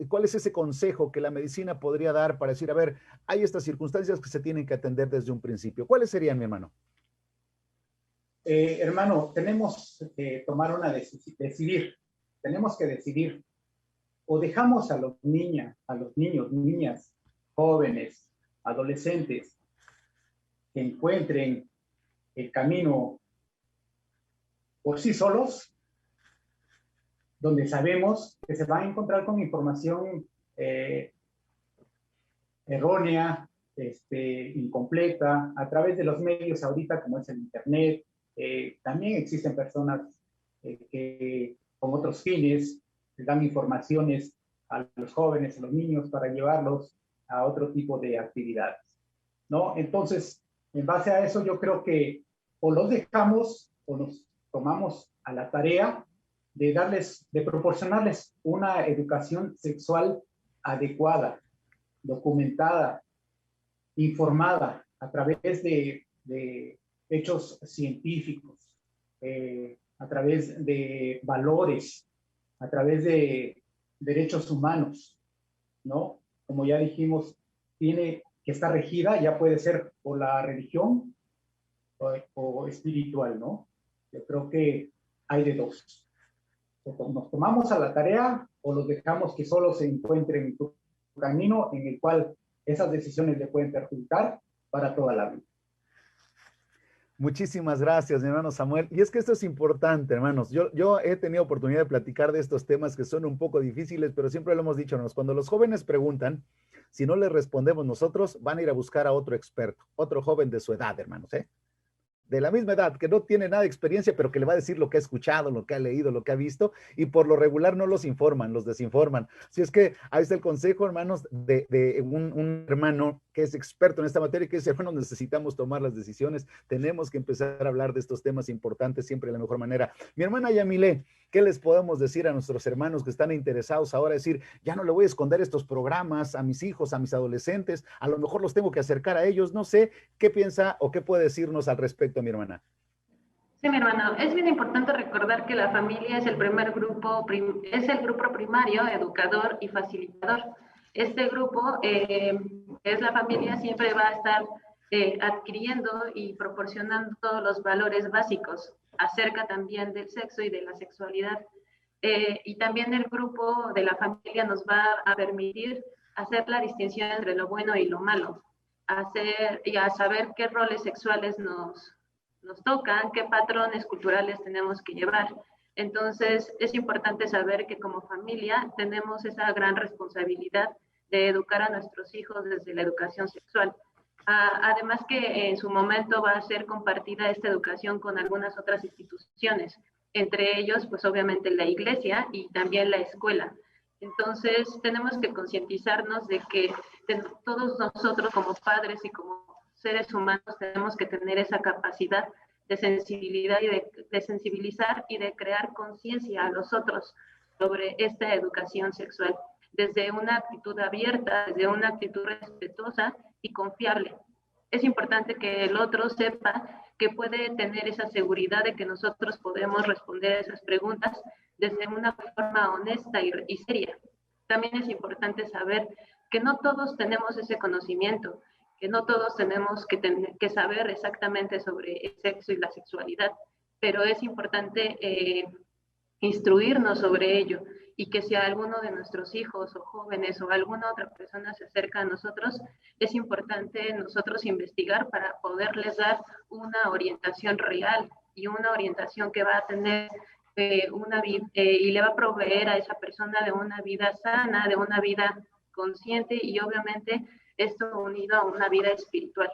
¿cuál es ese consejo que la medicina podría dar para decir, a ver, hay estas circunstancias que se tienen que atender desde un principio? ¿Cuáles serían, mi hermano? Hermano, tenemos que tomar una decisión, tenemos que decidir, o dejamos a los niños, niñas, jóvenes, adolescentes, que encuentren el camino por sí solos, donde sabemos que se van a encontrar con información errónea, incompleta, a través de los medios ahorita como es el internet. También existen personas que con otros fines dan informaciones a los jóvenes, a los niños, para llevarlos a otro tipo de actividades, ¿no? Entonces, en base a eso, yo creo que o los dejamos o nos tomamos a la tarea de proporcionarles una educación sexual adecuada, documentada, informada a través de hechos científicos, a través de valores, a través de derechos humanos, ¿no? Como ya dijimos, tiene que estar regida, ya puede ser por la religión o espiritual, ¿no? Yo creo que hay de dos. Nos tomamos a la tarea o los dejamos que solo se encuentren en su camino en el cual esas decisiones le pueden perjudicar para toda la vida. Muchísimas gracias, mi hermano Samuel. Y es que esto es importante, hermanos. Yo he tenido oportunidad de platicar de estos temas que son un poco difíciles, pero siempre lo hemos dicho, hermanos, cuando los jóvenes preguntan, si no les respondemos nosotros, van a ir a buscar a otro experto, otro joven de su edad, hermanos, ¿eh? de la misma edad, que no tiene nada de experiencia, pero que le va a decir lo que ha escuchado, lo que ha leído, lo que ha visto, y por lo regular no los informan, los desinforman. Si es que ahí está el consejo, hermanos, de un hermano que es experto en esta materia, que dice, hermanos, necesitamos tomar las decisiones, tenemos que empezar a hablar de estos temas importantes siempre de la mejor manera. Mi hermana Yamile, ¿qué les podemos decir a nuestros hermanos que están interesados ahora? Decir, ya no le voy a esconder estos programas a mis hijos, a mis adolescentes, a lo mejor los tengo que acercar a ellos, no sé, ¿qué piensa o qué puede decirnos al respecto, mi hermana? Sí, mi hermano, es bien importante recordar que la familia es el primer grupo, es el grupo primario, educador y facilitador. Este grupo, es la familia, siempre va a estar adquiriendo y proporcionando todos los valores básicos acerca también del sexo y de la sexualidad. Y también el grupo de la familia nos va a permitir hacer la distinción entre lo bueno y lo malo, y a saber qué roles sexuales nos tocan, qué patrones culturales tenemos que llevar. Entonces, es importante saber que como familia tenemos esa gran responsabilidad de educar a nuestros hijos desde la educación sexual. Además que en su momento va a ser compartida esta educación con algunas otras instituciones, entre ellos, pues obviamente la iglesia y también la escuela. Entonces, tenemos que concientizarnos de que todos nosotros como padres y como seres humanos tenemos que tener esa capacidad de sensibilidad y de sensibilizar y de crear conciencia a los otros sobre esta educación sexual, desde una actitud abierta, desde una actitud respetuosa y confiable. Es importante que el otro sepa que puede tener esa seguridad de que nosotros podemos responder a esas preguntas desde una forma honesta y seria. También es importante saber que no todos tenemos ese conocimiento, que no todos tenemos que saber exactamente sobre el sexo y la sexualidad, pero es importante instruirnos sobre ello, y que si alguno de nuestros hijos o jóvenes o alguna otra persona se acerca a nosotros, es importante nosotros investigar para poderles dar una orientación real y una orientación que va a tener y le va a proveer a esa persona de una vida sana, de una vida consciente y obviamente esto unido a una vida espiritual.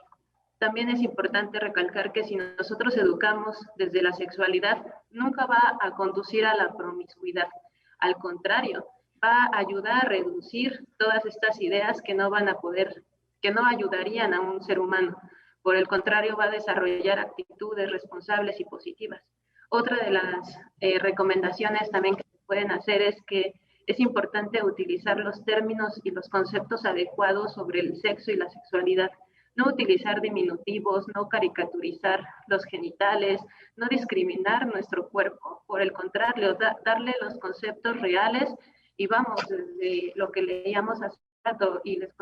También es importante recalcar que si nosotros educamos desde la sexualidad, nunca va a conducir a la promiscuidad. Al contrario, va a ayudar a reducir todas estas ideas que no ayudarían a un ser humano. Por el contrario, va a desarrollar actitudes responsables y positivas. Otra de las recomendaciones también que se pueden hacer es que es importante utilizar los términos y los conceptos adecuados sobre el sexo y la sexualidad. No utilizar diminutivos, no caricaturizar los genitales, no discriminar nuestro cuerpo. Por el contrario, darle los conceptos reales y vamos, desde lo que leíamos hace rato y les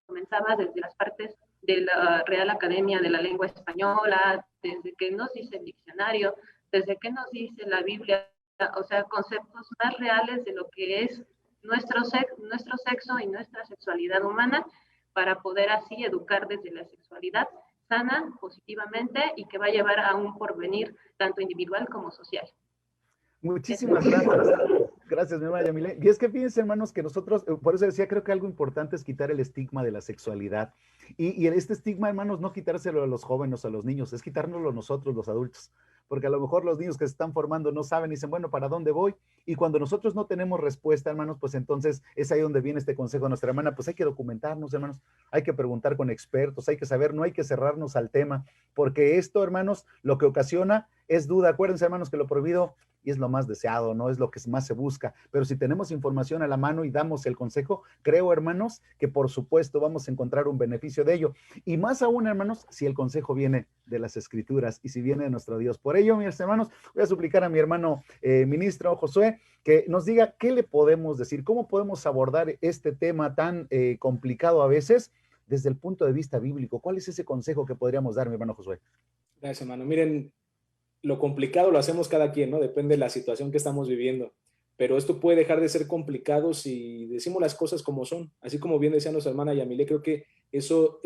comentaba desde las partes de la Real Academia de la Lengua Española, desde que nos dice el diccionario, desde que nos dice la Biblia, o sea, conceptos más reales de lo que es nuestro sexo y nuestra sexualidad humana, para poder así educar desde la sexualidad sana, positivamente, y que va a llevar a un porvenir tanto individual como social. Muchísimas gracias. Gracias, mi hermana Yamile. Y es que fíjense, hermanos, que nosotros, por eso decía, creo que algo importante es quitar el estigma de la sexualidad. Y este estigma, hermanos, no quitárselo a los jóvenes o a los niños, es quitárnoslo nosotros, los adultos. Porque a lo mejor los niños que se están formando no saben y dicen, bueno, ¿para dónde voy? Y cuando nosotros no tenemos respuesta, hermanos, pues entonces es ahí donde viene este consejo de nuestra hermana, pues hay que documentarnos, hermanos, hay que preguntar con expertos, hay que saber, no hay que cerrarnos al tema, porque esto, hermanos, lo que ocasiona es duda. Acuérdense, hermanos, que lo prohibido y es lo más deseado, no es lo que más se busca, pero si tenemos información a la mano y damos el consejo, creo, hermanos, que por supuesto vamos a encontrar un beneficio de ello, y más aún, hermanos, si el consejo viene de las Escrituras y si viene de nuestro Dios. Por ello, mis hermanos, voy a suplicar a mi hermano ministro Josué que nos diga qué le podemos decir, cómo podemos abordar este tema tan complicado a veces desde el punto de vista bíblico. ¿Cuál es ese consejo que podríamos dar, mi hermano Josué? Gracias, hermano. Miren, lo complicado lo hacemos cada quien, ¿no? Depende de la situación que estamos viviendo. Pero esto puede dejar de ser complicado si decimos las cosas como son. Así como bien decía nuestra hermana Yamile, creo que eso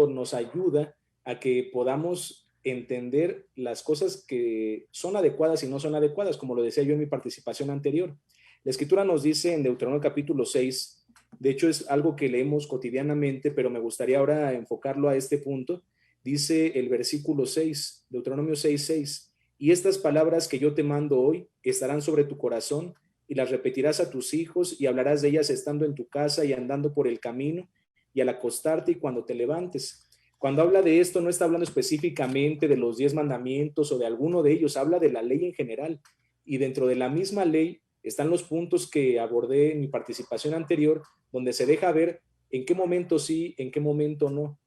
nos ayuda a que podamos entender las cosas que son adecuadas y no son adecuadas, como lo decía yo en mi participación anterior. La Escritura nos dice en Deuteronomio capítulo 6, de hecho es algo que leemos cotidianamente, pero me gustaría ahora enfocarlo a este punto. dice el versículo 6, Deuteronomio 6:6, y estas palabras que yo te mando hoy estarán sobre tu corazón y las repetirás a tus hijos y hablarás de ellas estando en tu casa y andando por el camino y al acostarte y cuando te levantes. Cuando habla de esto no está hablando específicamente de los 10 mandamientos o de alguno de ellos, habla de la ley en general. Y dentro de la misma ley están los puntos que abordé en mi participación anterior, donde se deja ver en qué momento sí, en qué momento no.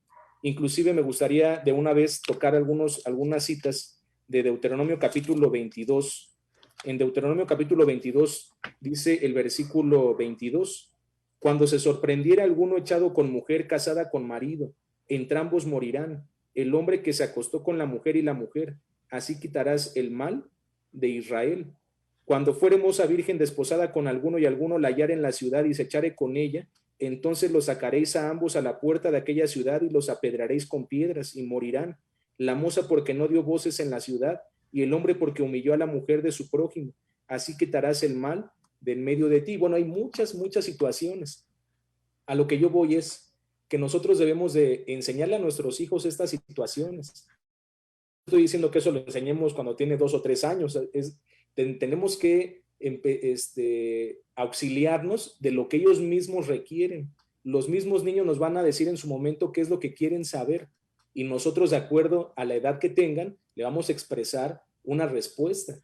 Inclusive me gustaría de una vez tocar algunas citas de Deuteronomio capítulo 22. En Deuteronomio capítulo 22 dice el versículo 22, cuando se sorprendiera alguno echado con mujer casada con marido, entrambos morirán, el hombre que se acostó con la mujer y la mujer, así quitarás el mal de Israel. Cuando fuere moza virgen desposada con alguno y alguno la hallare en la ciudad y se echare con ella, entonces los sacaréis a ambos a la puerta de aquella ciudad y los apedraréis con piedras y morirán. La moza porque no dio voces en la ciudad y el hombre porque humilló a la mujer de su prójimo. Así quitarás el mal de en medio de ti. Bueno, hay muchas situaciones. A lo que yo voy es que nosotros debemos de enseñarle a nuestros hijos estas situaciones. Estoy diciendo que eso lo enseñemos cuando tiene 2 o 3 años. Tenemos que auxiliarnos de lo que ellos mismos requieren. Los mismos niños nos van a decir en su momento qué es lo que quieren saber y nosotros, de acuerdo a la edad que tengan, le vamos a expresar una respuesta.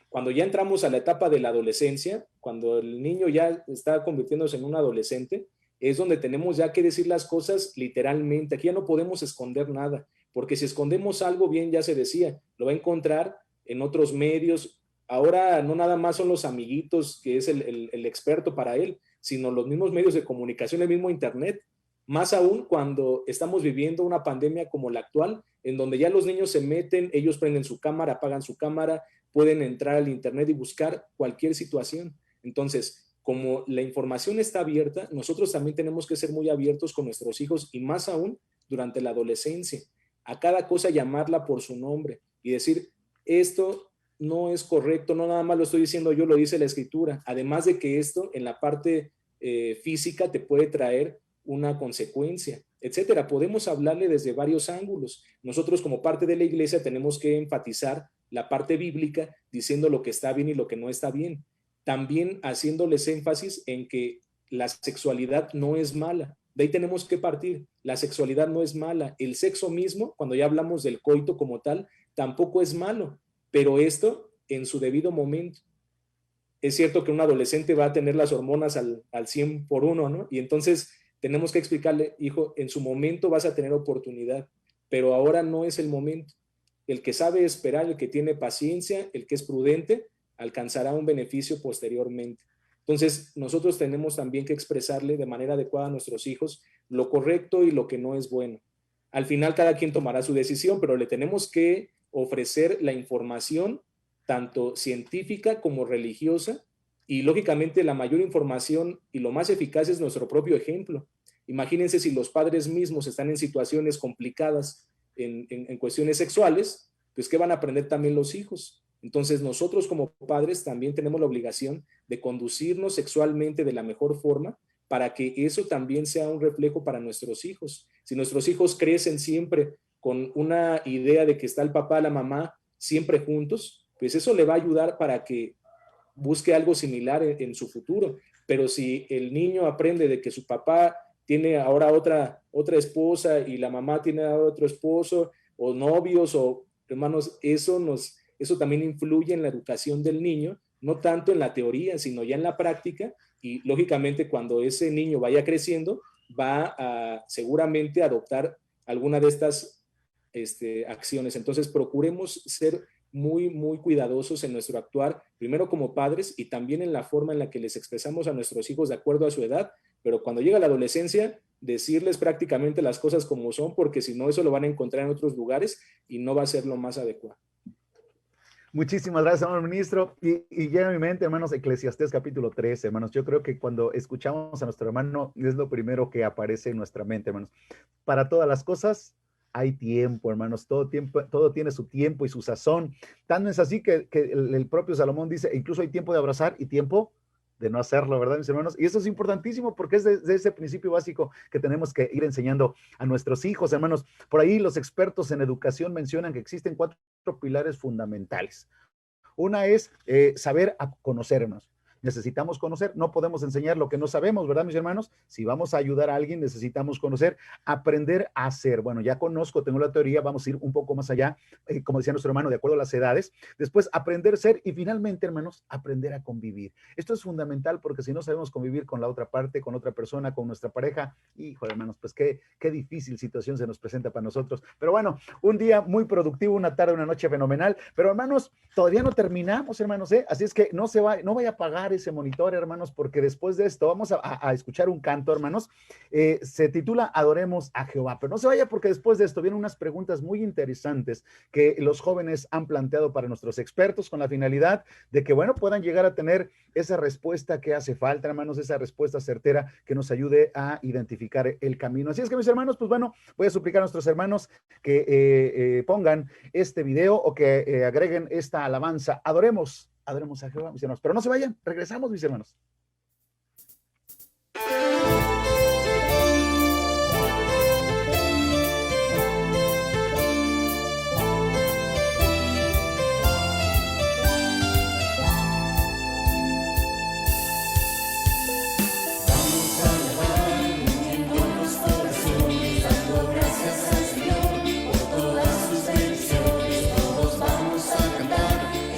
Cuando ya entramos a la etapa de la adolescencia, cuando el niño ya está convirtiéndose en un adolescente, es donde tenemos ya que decir las cosas literalmente. Aquí ya no podemos esconder nada, porque si escondemos algo, bien ya se decía, lo va a encontrar en otros medios. Ahora no nada más son los amiguitos, que es el experto para él, sino los mismos medios de comunicación, el mismo internet. Más aún cuando estamos viviendo una pandemia como la actual, en donde ya los niños se meten, ellos prenden su cámara, apagan su cámara, pueden entrar al internet y buscar cualquier situación. Entonces, como la información está abierta, nosotros también tenemos que ser muy abiertos con nuestros hijos y más aún durante la adolescencia. A cada cosa llamarla por su nombre y decir, esto no es correcto, no nada más lo estoy diciendo yo, lo dice la escritura. Además de que esto en la parte física te puede traer una consecuencia, etcétera. Podemos hablarle desde varios ángulos. Nosotros como parte de la iglesia tenemos que enfatizar la parte bíblica diciendo lo que está bien y lo que no está bien. También haciéndoles énfasis en que la sexualidad no es mala. De ahí tenemos que partir. La sexualidad no es mala. El sexo mismo, cuando ya hablamos del coito como tal, tampoco es malo, pero esto en su debido momento. Es cierto que un adolescente va a tener las hormonas al 100 por 1, ¿no? Y entonces tenemos que explicarle, hijo, en su momento vas a tener oportunidad, pero ahora no es el momento. El que sabe esperar, el que tiene paciencia, el que es prudente, alcanzará un beneficio posteriormente. Entonces, nosotros tenemos también que expresarle de manera adecuada a nuestros hijos lo correcto y lo que no es bueno. Al final, cada quien tomará su decisión, pero le tenemos que ofrecer la información, tanto científica como religiosa, y lógicamente la mayor información y lo más eficaz es nuestro propio ejemplo. Imagínense si los padres mismos están en situaciones complicadas en cuestiones sexuales, pues ¿qué van a aprender también los hijos? Entonces nosotros como padres también tenemos la obligación de conducirnos sexualmente de la mejor forma para que eso también sea un reflejo para nuestros hijos. Si nuestros hijos crecen siempre con una idea de que está el papá, la mamá, siempre juntos, pues eso le va a ayudar para que busque algo similar en su futuro. Pero si el niño aprende de que su papá tiene ahora otra esposa y la mamá tiene ahora otro esposo, o novios, o hermanos, eso también influye en la educación del niño, no tanto en la teoría, sino ya en la práctica, y lógicamente cuando ese niño vaya creciendo, va a seguramente adoptar alguna de estas acciones. Entonces procuremos ser muy cuidadosos en nuestro actuar, primero como padres y también en la forma en la que les expresamos a nuestros hijos de acuerdo a su edad, pero cuando llega la adolescencia, decirles prácticamente las cosas como son, porque si no, eso lo van a encontrar en otros lugares y no va a ser lo más adecuado. Muchísimas gracias, hermano ministro. Y llega a mi mente, hermanos, Eclesiastés capítulo 13, hermanos. Yo creo que cuando escuchamos a nuestro hermano, es lo primero que aparece en nuestra mente, hermanos. Para todas las cosas hay tiempo, hermanos. Todo tiene su tiempo y su sazón. Tanto es así que el propio Salomón dice, incluso hay tiempo de abrazar y tiempo de no hacerlo, ¿verdad, mis hermanos? Y eso es importantísimo porque es de ese principio básico que tenemos que ir enseñando a nuestros hijos, hermanos. Por ahí los expertos en educación mencionan que existen 4 pilares fundamentales. Una es saber conocernos. Necesitamos conocer, no podemos enseñar lo que no sabemos, ¿verdad, mis hermanos? Si vamos a ayudar a alguien, necesitamos conocer, aprender a hacer. Bueno, ya conozco, tengo la teoría, vamos a ir un poco más allá, como decía nuestro hermano, de acuerdo a las edades. Después, aprender a ser y finalmente, hermanos, aprender a convivir. Esto es fundamental porque si no sabemos convivir con la otra parte, con otra persona, con nuestra pareja, híjole, hermanos, pues qué difícil situación se nos presenta para nosotros. Pero bueno, un día muy productivo, una tarde, una noche fenomenal. Pero hermanos, todavía no terminamos, hermanos, ¿eh? Así es que no vaya a apagar ese monitor, hermanos, porque después de esto vamos a escuchar un canto, hermanos. Se titula Adoremos a Jehová. Pero no se vaya porque después de esto vienen unas preguntas muy interesantes que los jóvenes han planteado para nuestros expertos con la finalidad de que, bueno, puedan llegar a tener esa respuesta que hace falta, hermanos, esa respuesta certera que nos ayude a identificar el camino. Así es que, mis hermanos, pues bueno, voy a suplicar a nuestros hermanos que pongan este video o que agreguen esta alabanza. Adoremos a Jehová, mis hermanos. Pero no se vayan, regresamos, mis hermanos.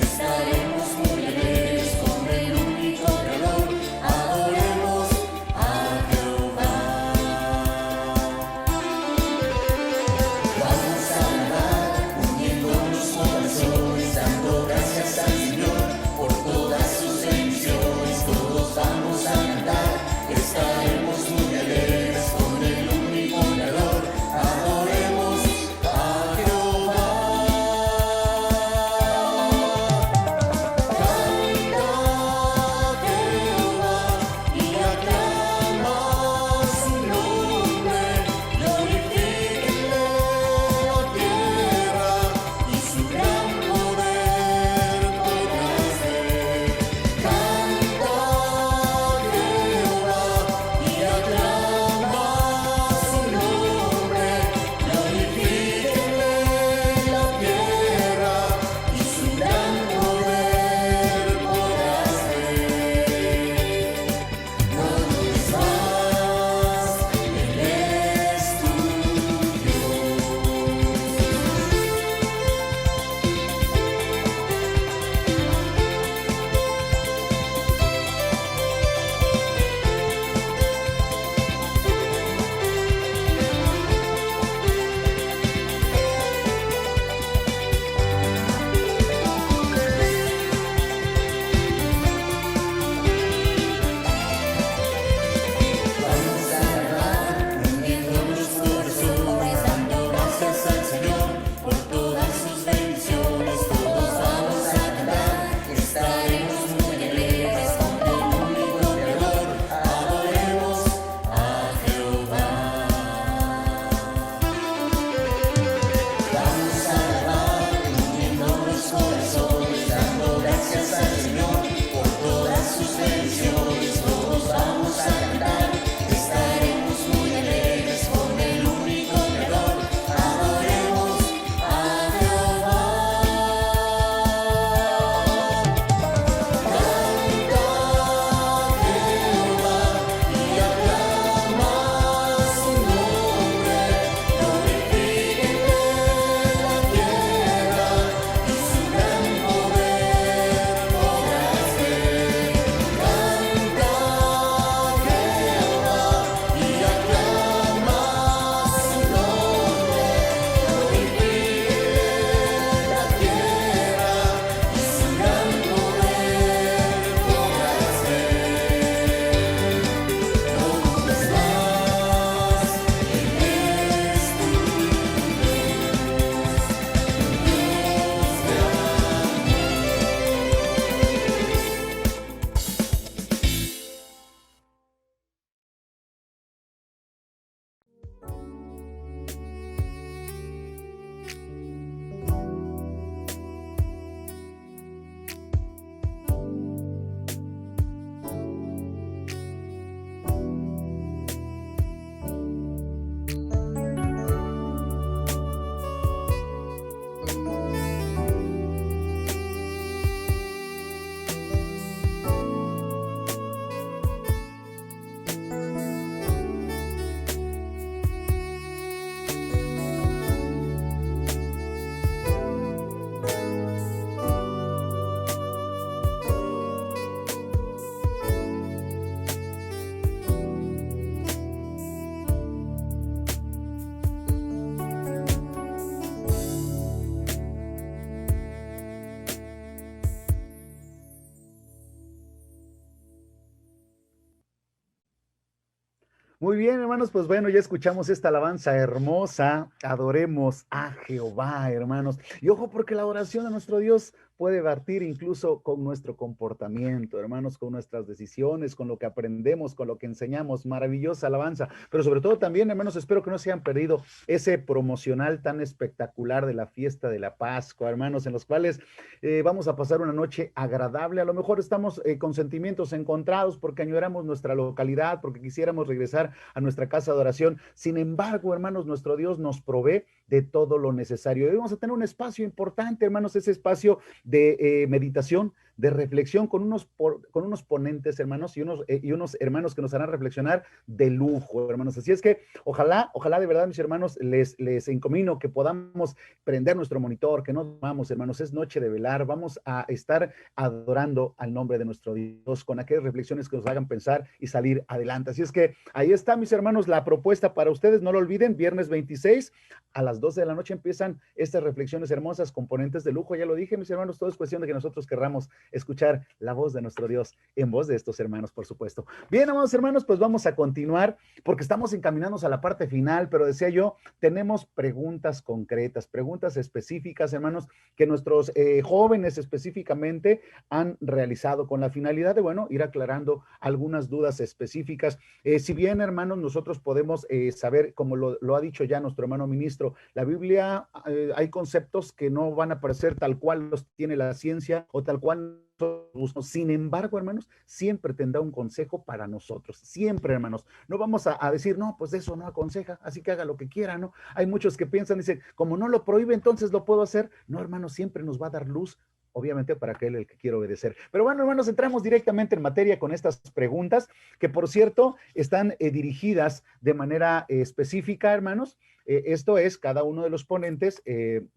Estaremos muy alegres con el único creador. Muy bien, hermanos, pues bueno, ya escuchamos esta alabanza hermosa. Adoremos a Jehová, hermanos. Y ojo, porque la oración a nuestro Dios puede partir incluso con nuestro comportamiento, hermanos, con nuestras decisiones, con lo que aprendemos, con lo que enseñamos. Maravillosa alabanza. Pero sobre todo también, hermanos, espero que no se hayan perdido ese promocional tan espectacular de la fiesta de la Pascua, hermanos, en los cuales vamos a pasar una noche agradable. A lo mejor estamos con sentimientos encontrados porque añoramos nuestra localidad, porque quisiéramos regresar a nuestra casa de oración. Sin embargo, hermanos, nuestro Dios nos provee de todo lo necesario. Y vamos a tener un espacio importante, hermanos, ese espacio de meditación, de reflexión con unos ponentes, hermanos, y unos hermanos que nos harán reflexionar de lujo, hermanos. Así es que ojalá de verdad, mis hermanos, les encomino que podamos prender nuestro monitor, que no vamos, hermanos, es noche de velar, vamos a estar adorando al nombre de nuestro Dios con aquellas reflexiones que nos hagan pensar y salir adelante. Así es que ahí está, mis hermanos, la propuesta para ustedes, no lo olviden, viernes 26 a las 12 de la noche empiezan estas reflexiones hermosas, componentes de lujo, ya lo dije, mis hermanos, todo es cuestión de que nosotros querramos escuchar la voz de nuestro Dios en voz de estos hermanos, por supuesto. Bien, amados hermanos, pues vamos a continuar porque estamos encaminándonos a la parte final, pero decía yo, tenemos preguntas concretas, preguntas específicas, hermanos, que nuestros jóvenes específicamente han realizado con la finalidad de, bueno, ir aclarando algunas dudas específicas. Si bien, hermanos, nosotros podemos saber, como lo ha dicho ya nuestro hermano ministro, la Biblia, hay conceptos que no van a aparecer tal cual los tiene la ciencia o tal cual. Sin embargo, hermanos, siempre tendrá un consejo para nosotros, siempre, hermanos. No vamos a decir, no, pues eso no aconseja, así que haga lo que quiera, ¿no? Hay muchos que piensan, dicen, como no lo prohíbe, entonces lo puedo hacer. No, hermanos, siempre nos va a dar luz, obviamente para aquel el que quiere obedecer. Pero bueno, hermanos, entramos directamente en materia con estas preguntas, que por cierto, están dirigidas de manera específica, hermanos. Esto es, cada uno de los ponentes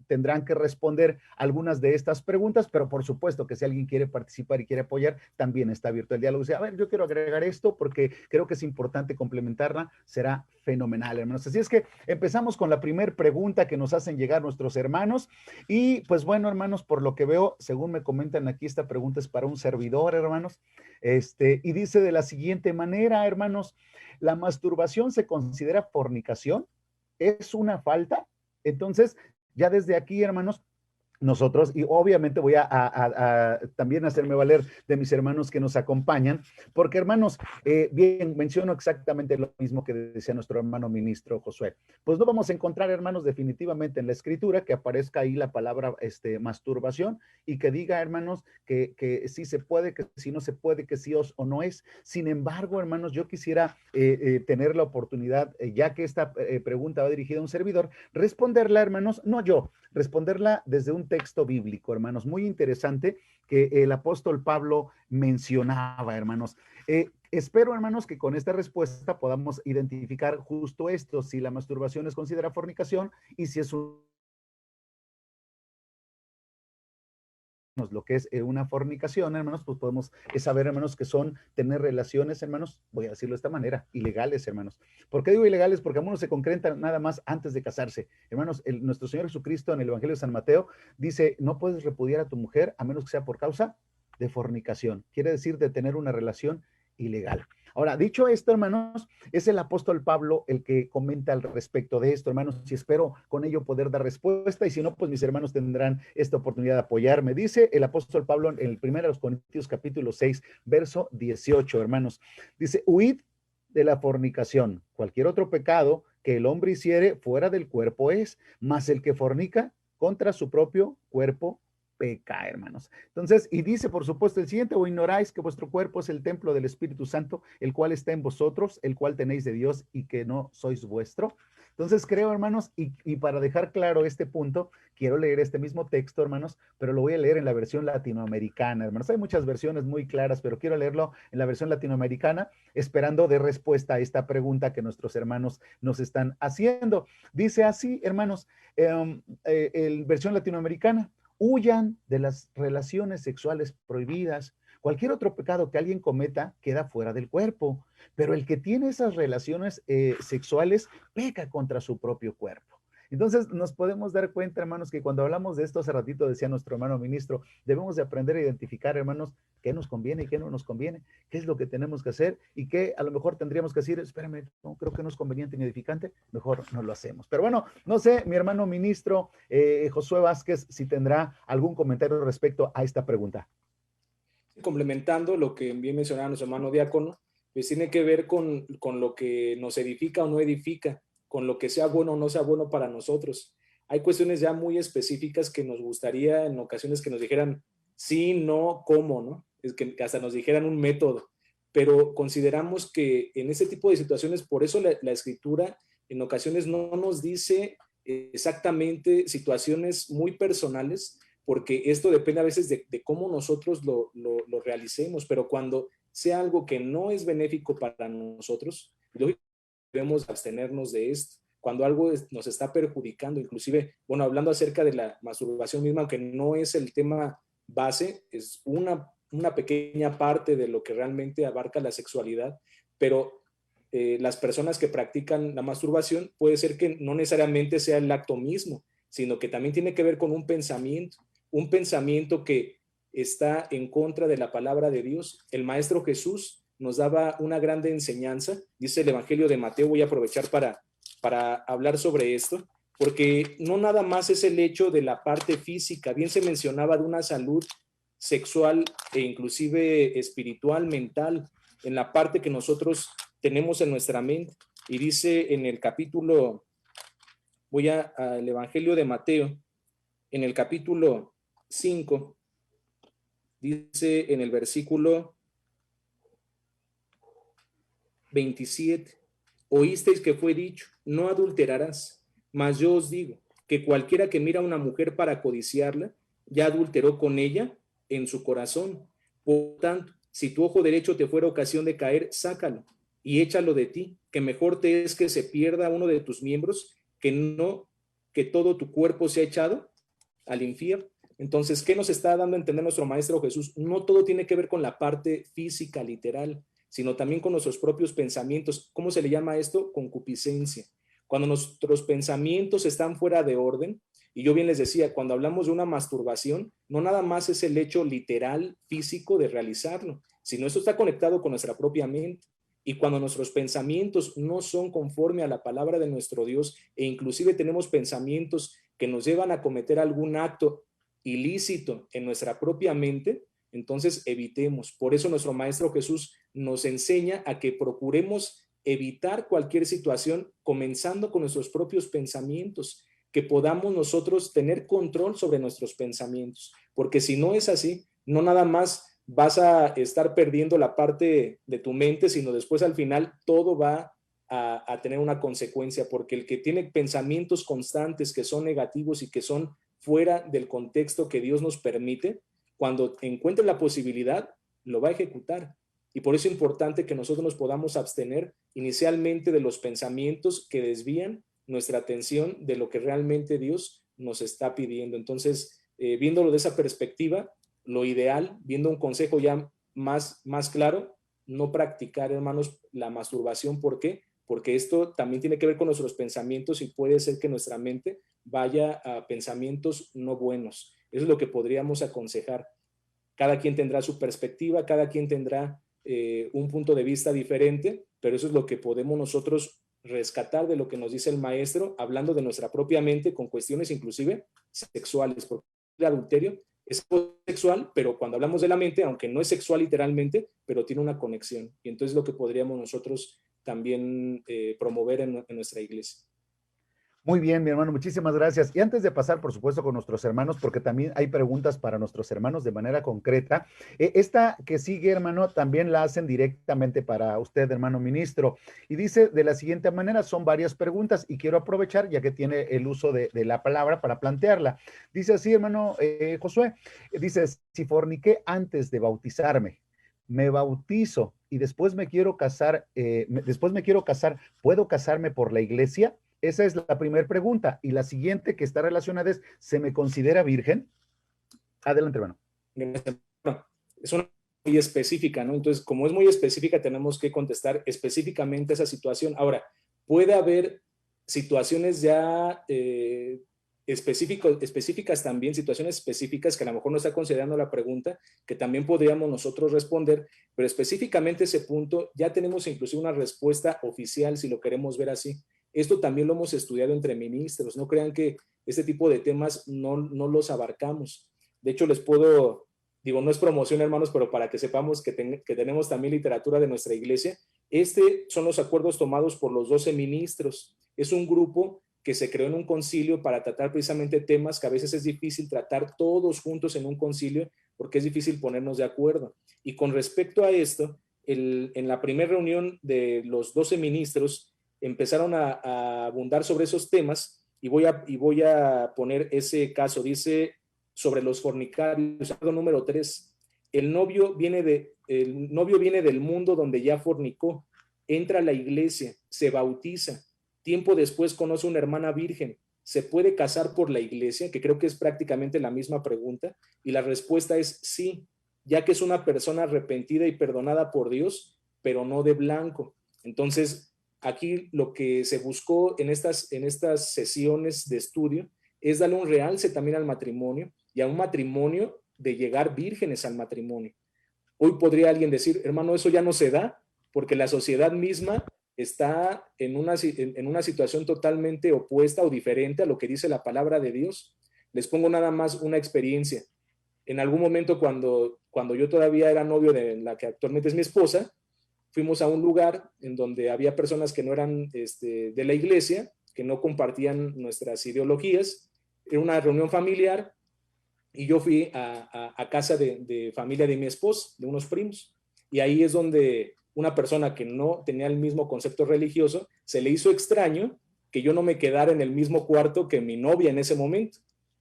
tendrán que responder algunas de estas preguntas, pero por supuesto que si alguien quiere participar y quiere apoyar, también está abierto el diálogo. Dice, a ver, yo quiero agregar esto porque creo que es importante complementarla, será fenomenal, hermanos. Así es que empezamos con la primera pregunta que nos hacen llegar nuestros hermanos. Y pues bueno, hermanos, por lo que veo, según me comentan aquí, esta pregunta es para un servidor, hermanos. Y dice de la siguiente manera, hermanos, ¿la masturbación se considera fornicación? ¿Es una falta? Entonces, ya desde aquí, hermanos, nosotros, y obviamente voy a también hacerme valer de mis hermanos que nos acompañan, porque hermanos, bien, menciono exactamente lo mismo que decía nuestro hermano ministro Josué. Pues no vamos a encontrar, hermanos, definitivamente en la escritura que aparezca ahí la palabra masturbación y que diga, hermanos, que sí se puede, que sí no se puede, que sí o no es. Sin embargo, hermanos, yo quisiera tener la oportunidad, ya que esta pregunta va dirigida a un servidor, responderla, hermanos, no yo, responderla desde un texto bíblico, hermanos, muy interesante que el apóstol Pablo mencionaba, hermanos. Espero, hermanos, que con esta respuesta podamos identificar justo esto, si la masturbación es considerada fornicación y si es lo que es una fornicación, hermanos, pues podemos saber, hermanos, que son tener relaciones, hermanos, voy a decirlo de esta manera, ilegales, hermanos. ¿Por qué digo ilegales? Porque algunos se concretan nada más antes de casarse. Hermanos, nuestro Señor Jesucristo en el Evangelio de San Mateo dice, no puedes repudiar a tu mujer a menos que sea por causa de fornicación. Quiere decir de tener una relación ilegal. Ahora, dicho esto, hermanos, es el apóstol Pablo el que comenta al respecto de esto, hermanos, y espero con ello poder dar respuesta, y si no, pues mis hermanos tendrán esta oportunidad de apoyarme. Dice el apóstol Pablo en el 1 Corintios capítulo 6, verso 18, hermanos, dice, huid de la fornicación. Cualquier otro pecado que el hombre hiciere fuera del cuerpo es, mas el que fornica contra su propio cuerpo peca, hermanos. Entonces, y dice, por supuesto, el siguiente, o ignoráis que vuestro cuerpo es el templo del Espíritu Santo, el cual está en vosotros, el cual tenéis de Dios y que no sois vuestro. Entonces, creo, hermanos, y para dejar claro este punto, quiero leer este mismo texto, hermanos, pero lo voy a leer en la versión latinoamericana, hermanos. Hay muchas versiones muy claras, pero quiero leerlo en la versión latinoamericana, esperando de respuesta a esta pregunta que nuestros hermanos nos están haciendo. Dice así, hermanos, en versión latinoamericana, huyan de las relaciones sexuales prohibidas. Cualquier otro pecado que alguien cometa queda fuera del cuerpo, pero el que tiene esas relaciones sexuales peca contra su propio cuerpo. Entonces nos podemos dar cuenta, hermanos, que cuando hablamos de esto, hace ratito decía nuestro hermano ministro, debemos de aprender a identificar, hermanos, qué nos conviene y qué no nos conviene, qué es lo que tenemos que hacer y qué a lo mejor tendríamos que decir, espérame, no creo que no es conveniente ni edificante, mejor no lo hacemos. Pero bueno, no sé, mi hermano ministro Josué Vázquez, si tendrá algún comentario respecto a esta pregunta. Complementando lo que bien mencionaba nuestro hermano diácono, pues tiene que ver con lo que nos edifica o no edifica, con lo que sea bueno o no sea bueno para nosotros. Hay cuestiones ya muy específicas que nos gustaría en ocasiones que nos dijeran sí, no, cómo, ¿no? Es que hasta nos dijeran un método, pero consideramos que en ese tipo de situaciones, por eso la Escritura en ocasiones no nos dice exactamente situaciones muy personales, porque esto depende a veces de cómo nosotros lo realicemos, pero cuando sea algo que no es benéfico para nosotros, debemos abstenernos de esto. Cuando algo nos está perjudicando, inclusive, bueno, hablando acerca de la masturbación misma, aunque no es el tema base, es una pequeña parte de lo que realmente abarca la sexualidad, pero las personas que practican la masturbación puede ser que no necesariamente sea el acto mismo, sino que también tiene que ver con un pensamiento que está en contra de la palabra de Dios. El Maestro Jesús nos daba una grande enseñanza, dice el Evangelio de Mateo, voy a aprovechar para hablar sobre esto, porque no nada más es el hecho de la parte física, bien se mencionaba de una salud sexual e inclusive espiritual, mental, en la parte que nosotros tenemos en nuestra mente. Y dice en el capítulo, voy al Evangelio de Mateo, en el capítulo 5, dice en el versículo 27, oísteis que fue dicho, no adulterarás, mas yo os digo que cualquiera que mira a una mujer para codiciarla, ya adulteró con ella en su corazón. Por tanto, si tu ojo derecho te fuera ocasión de caer, sácalo y échalo de ti, que mejor te es que se pierda uno de tus miembros, que no que todo tu cuerpo sea echado al infierno. Entonces, ¿qué nos está dando a entender nuestro Maestro Jesús? No todo tiene que ver con la parte física, literal, sino también con nuestros propios pensamientos. ¿Cómo se le llama esto? Concupiscencia. Cuando nuestros pensamientos están fuera de orden, y yo bien les decía, cuando hablamos de una masturbación, no nada más es el hecho literal, físico de realizarlo, sino esto está conectado con nuestra propia mente. Y cuando nuestros pensamientos no son conforme a la palabra de nuestro Dios, e inclusive tenemos pensamientos que nos llevan a cometer algún acto ilícito en nuestra propia mente, entonces evitemos. Por eso nuestro Maestro Jesús nos enseña a que procuremos evitar cualquier situación, comenzando con nuestros propios pensamientos, que podamos nosotros tener control sobre nuestros pensamientos, porque si no es así, no nada más vas a estar perdiendo la parte de tu mente, sino después al final todo va a tener una consecuencia, porque el que tiene pensamientos constantes que son negativos y que son fuera del contexto que Dios nos permite, cuando encuentre la posibilidad, lo va a ejecutar. Y por eso es importante que nosotros nos podamos abstener inicialmente de los pensamientos que desvían nuestra atención de lo que realmente Dios nos está pidiendo. Entonces, viéndolo de esa perspectiva, lo ideal, viendo un consejo ya más claro, no practicar, hermanos, la masturbación. ¿Por qué? Porque esto también tiene que ver con nuestros pensamientos y puede ser que nuestra mente vaya a pensamientos no buenos. Eso es lo que podríamos aconsejar. Cada quien tendrá su perspectiva, cada quien tendrá un punto de vista diferente, pero eso es lo que podemos nosotros rescatar de lo que nos dice el Maestro, hablando de nuestra propia mente con cuestiones inclusive sexuales, porque el adulterio es sexual, pero cuando hablamos de la mente, aunque no es sexual literalmente, pero tiene una conexión. Y entonces lo que podríamos nosotros también promover en nuestra iglesia. Muy bien, mi hermano, muchísimas gracias. Y antes de pasar, por supuesto, con nuestros hermanos, porque también hay preguntas para nuestros hermanos de manera concreta, esta que sigue, hermano, también la hacen directamente para usted, hermano ministro. Y dice de la siguiente manera, son varias preguntas y quiero aprovechar, ya que tiene el uso de la palabra, para plantearla. Dice así, hermano Josué, dice, si forniqué antes de bautizarme, me bautizo y después me quiero casar, ¿puedo casarme por la iglesia? Esa es la primera pregunta. Y la siguiente que está relacionada es, ¿se me considera virgen? Adelante, hermano. Es una muy específica, ¿no? Entonces, como es muy específica, tenemos que contestar específicamente esa situación. Ahora, puede haber situaciones ya específicas también, situaciones específicas que a lo mejor no está considerando la pregunta, que también podríamos nosotros responder, pero específicamente ese punto ya tenemos inclusive una respuesta oficial, si lo queremos ver así. Esto también lo hemos estudiado entre ministros, no crean que este tipo de temas no los abarcamos. De hecho, les puedo, digo, no es promoción, hermanos, pero para que sepamos que tenemos también literatura de nuestra iglesia, son los acuerdos tomados por los 12 ministros. Es un grupo que se creó en un concilio para tratar precisamente temas que a veces es difícil tratar todos juntos en un concilio porque es difícil ponernos de acuerdo. Y con respecto a esto, en la primera reunión de los 12 ministros empezaron a abundar sobre esos temas y voy a poner ese caso. Dice sobre los fornicarios, número 3, el novio viene del mundo donde ya fornicó, entra a la iglesia, se bautiza, tiempo después conoce una hermana virgen, ¿se puede casar por la iglesia? Que creo que es prácticamente la misma pregunta, y la respuesta es sí, ya que es una persona arrepentida y perdonada por Dios, pero no de blanco. Entonces, aquí lo que se buscó en estas sesiones de estudio es darle un realce también al matrimonio, y a un matrimonio de llegar vírgenes al matrimonio. Hoy podría alguien decir, hermano, eso ya no se da, porque la sociedad misma está en una situación totalmente opuesta o diferente a lo que dice la palabra de Dios. Les pongo nada más una experiencia. En algún momento cuando yo todavía era novio de la que actualmente es mi esposa, fuimos a un lugar en donde había personas que no eran de la iglesia, que no compartían nuestras ideologías. Era una reunión familiar y yo fui a casa de familia de mi esposa, de unos primos. Y ahí es donde una persona que no tenía el mismo concepto religioso, se le hizo extraño que yo no me quedara en el mismo cuarto que mi novia en ese momento.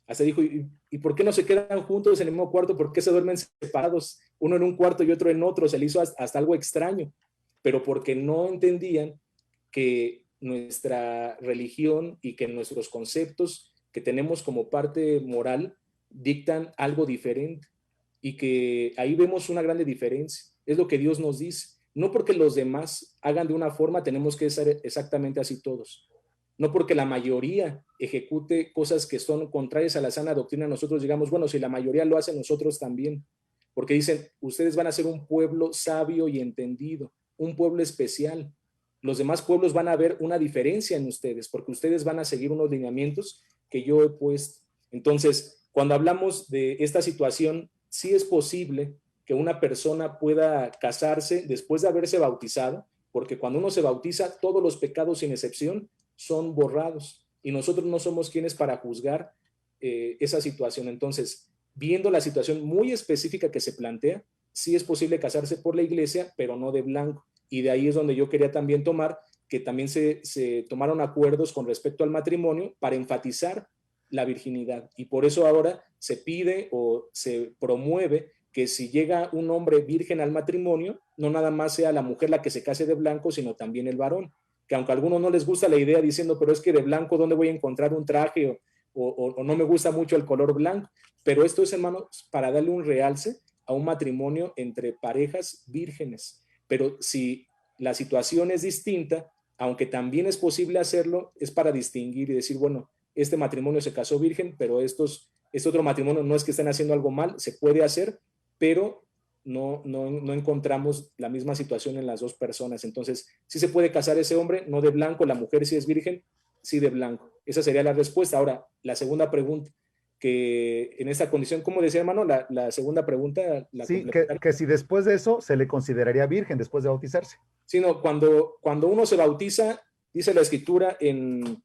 Hasta dijo, ¿y por qué no se quedan juntos en el mismo cuarto? ¿Por qué se duermen separados? Uno en un cuarto y otro en otro. Se le hizo hasta algo extraño, pero porque no entendían que nuestra religión y que nuestros conceptos que tenemos como parte moral dictan algo diferente, y que ahí vemos una grande diferencia. Es lo que Dios nos dice. No porque los demás hagan de una forma tenemos que ser exactamente así todos. No porque la mayoría ejecute cosas que son contrarias a la sana doctrina, nosotros digamos, bueno, si la mayoría lo hace, nosotros también. Porque dicen, ustedes van a ser un pueblo sabio y entendido, un pueblo especial. Los demás pueblos van a ver una diferencia en ustedes, porque ustedes van a seguir unos lineamientos que yo he puesto. Entonces, cuando hablamos de esta situación, sí es posible que una persona pueda casarse después de haberse bautizado, porque cuando uno se bautiza, todos los pecados sin excepción son borrados, y nosotros no somos quienes para juzgar esa situación. Entonces, viendo la situación muy específica que se plantea, sí es posible casarse por la iglesia, pero no de blanco. Y de ahí es donde yo quería también tomar, que también se tomaron acuerdos con respecto al matrimonio para enfatizar la virginidad. Y por eso ahora se pide o se promueve que si llega un hombre virgen al matrimonio, no nada más sea la mujer la que se case de blanco, sino también el varón. Que aunque a algunos no les gusta la idea diciendo, pero es que de blanco, ¿dónde voy a encontrar un traje? O no me gusta mucho el color blanco. Pero esto es, hermanos, para darle un realce a un matrimonio entre parejas vírgenes. Pero si la situación es distinta, aunque también es posible hacerlo, es para distinguir y decir, bueno, este matrimonio se casó virgen, pero este otro matrimonio no es que estén haciendo algo mal, se puede hacer, pero no encontramos la misma situación en las dos personas. Entonces, sí se puede casar ese hombre, no de blanco, la mujer sí es virgen, sí de blanco. Esa sería la respuesta. Ahora, la segunda pregunta, que en esta condición, ¿cómo decía, hermano? La segunda pregunta. Sí, que si después de eso se le consideraría virgen después de bautizarse. Sí, no, cuando uno se bautiza, dice la escritura en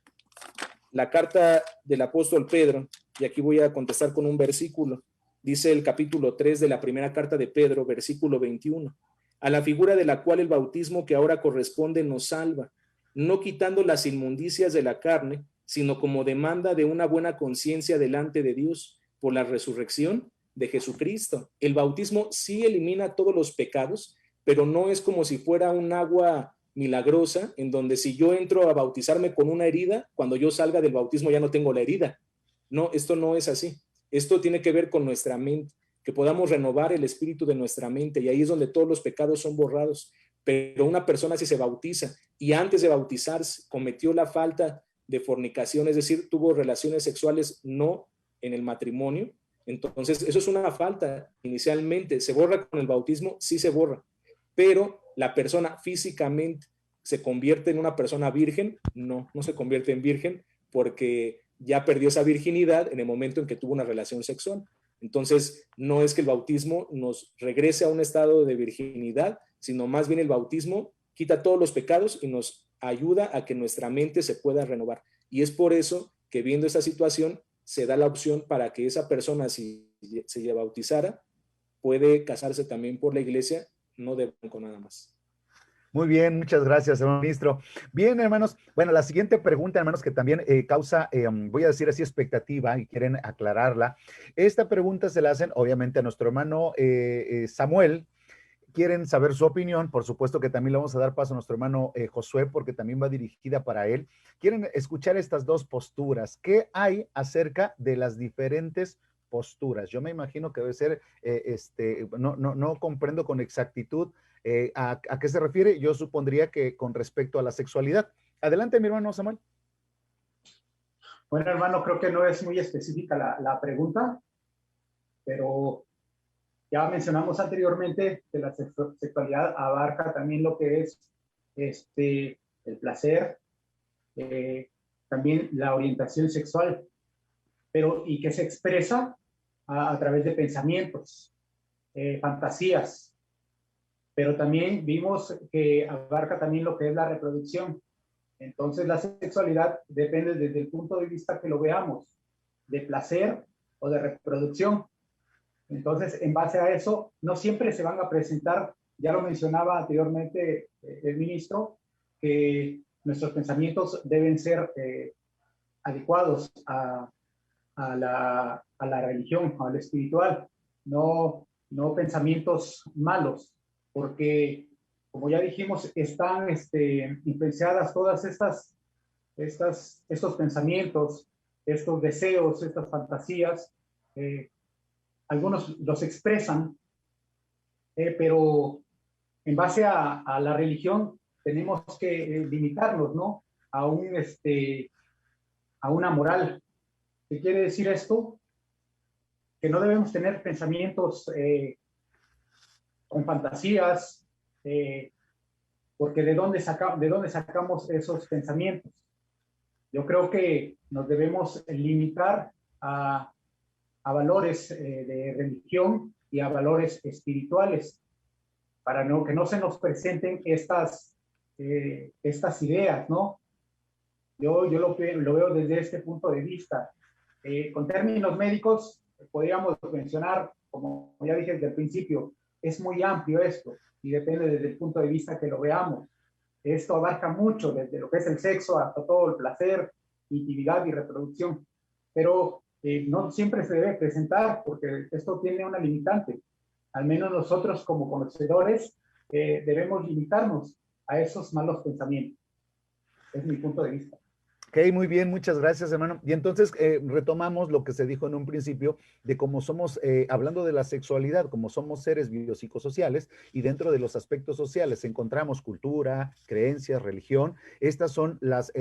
la carta del apóstol Pedro, y aquí voy a contestar con un versículo, dice el capítulo 3 de la primera carta de Pedro, versículo 21, a la figura de la cual el bautismo que ahora corresponde nos salva, no quitando las inmundicias de la carne, sino como demanda de una buena conciencia delante de Dios por la resurrección de Jesucristo. El bautismo sí elimina todos los pecados, pero no es como si fuera un agua milagrosa, en donde si yo entro a bautizarme con una herida, cuando yo salga del bautismo ya no tengo la herida. No, esto no es así. Esto tiene que ver con nuestra mente, que podamos renovar el espíritu de nuestra mente, y ahí es donde todos los pecados son borrados. Pero una persona si se bautiza y antes de bautizarse cometió la falta de fornicación, es decir, tuvo relaciones sexuales no en el matrimonio. Entonces, eso es una falta. Inicialmente, ¿se borra con el bautismo? Sí se borra, pero la persona físicamente se convierte en una persona virgen. No, no se convierte en virgen porque ya perdió esa virginidad en el momento en que tuvo una relación sexual. Entonces, no es que el bautismo nos regrese a un estado de virginidad, sino más bien el bautismo quita todos los pecados y nos ayuda a que nuestra mente se pueda renovar. Y es por eso que, viendo esta situación, se da la opción para que esa persona, si se bautizara, puede casarse también por la iglesia, no de blanco nada más. Muy bien, muchas gracias, hermano ministro. Bien, hermanos, bueno, la siguiente pregunta, hermanos, que también causa, voy a decir así, expectativa y quieren aclararla. Esta pregunta se la hacen, obviamente, a nuestro hermano Samuel. Quieren saber su opinión, por supuesto que también le vamos a dar paso a nuestro hermano Josué, porque también va dirigida para él. Quieren escuchar estas dos posturas. ¿Qué hay acerca de las diferentes posturas? Yo me imagino que debe ser, no comprendo con exactitud a qué se refiere. Yo supondría que con respecto a la sexualidad. Adelante, mi hermano Samuel. Bueno, hermano, creo que no es muy específica la pregunta, pero ya mencionamos anteriormente que la sexualidad abarca también lo que es el placer, también la orientación sexual, y que se expresa a través de pensamientos, fantasías, pero también vimos que abarca también lo que es la reproducción. Entonces la sexualidad depende desde el punto de vista que lo veamos, de placer o de reproducción. Entonces, en base a eso, no siempre se van a presentar, ya lo mencionaba anteriormente el ministro, que nuestros pensamientos deben ser adecuados a la religión, a lo espiritual, no pensamientos malos, porque, como ya dijimos, están influenciadas todas estos pensamientos, estos deseos, estas fantasías. Algunos los expresan, pero en base a la religión tenemos que limitarnos, ¿no? A una moral. ¿Qué quiere decir esto? Que no debemos tener pensamientos con fantasías, porque ¿de dónde sacamos esos pensamientos? Yo creo que nos debemos limitar a valores de religión y a valores espirituales, para que no se nos presenten estas ideas, ¿no? Yo lo veo desde este punto de vista. Con términos médicos, podríamos mencionar, como ya dije desde el principio, es muy amplio esto y depende desde el punto de vista que lo veamos. Esto abarca mucho, desde lo que es el sexo hasta todo el placer, intimidad y reproducción. Pero no siempre se debe presentar, porque esto tiene una limitante. Al menos nosotros como conocedores debemos limitarnos a esos malos pensamientos. Es mi punto de vista. Ok, muy bien, muchas gracias, hermano. Y entonces retomamos lo que se dijo en un principio de cómo somos, hablando de la sexualidad, como somos seres biopsicosociales y dentro de los aspectos sociales encontramos cultura, creencias, religión. Estas son las,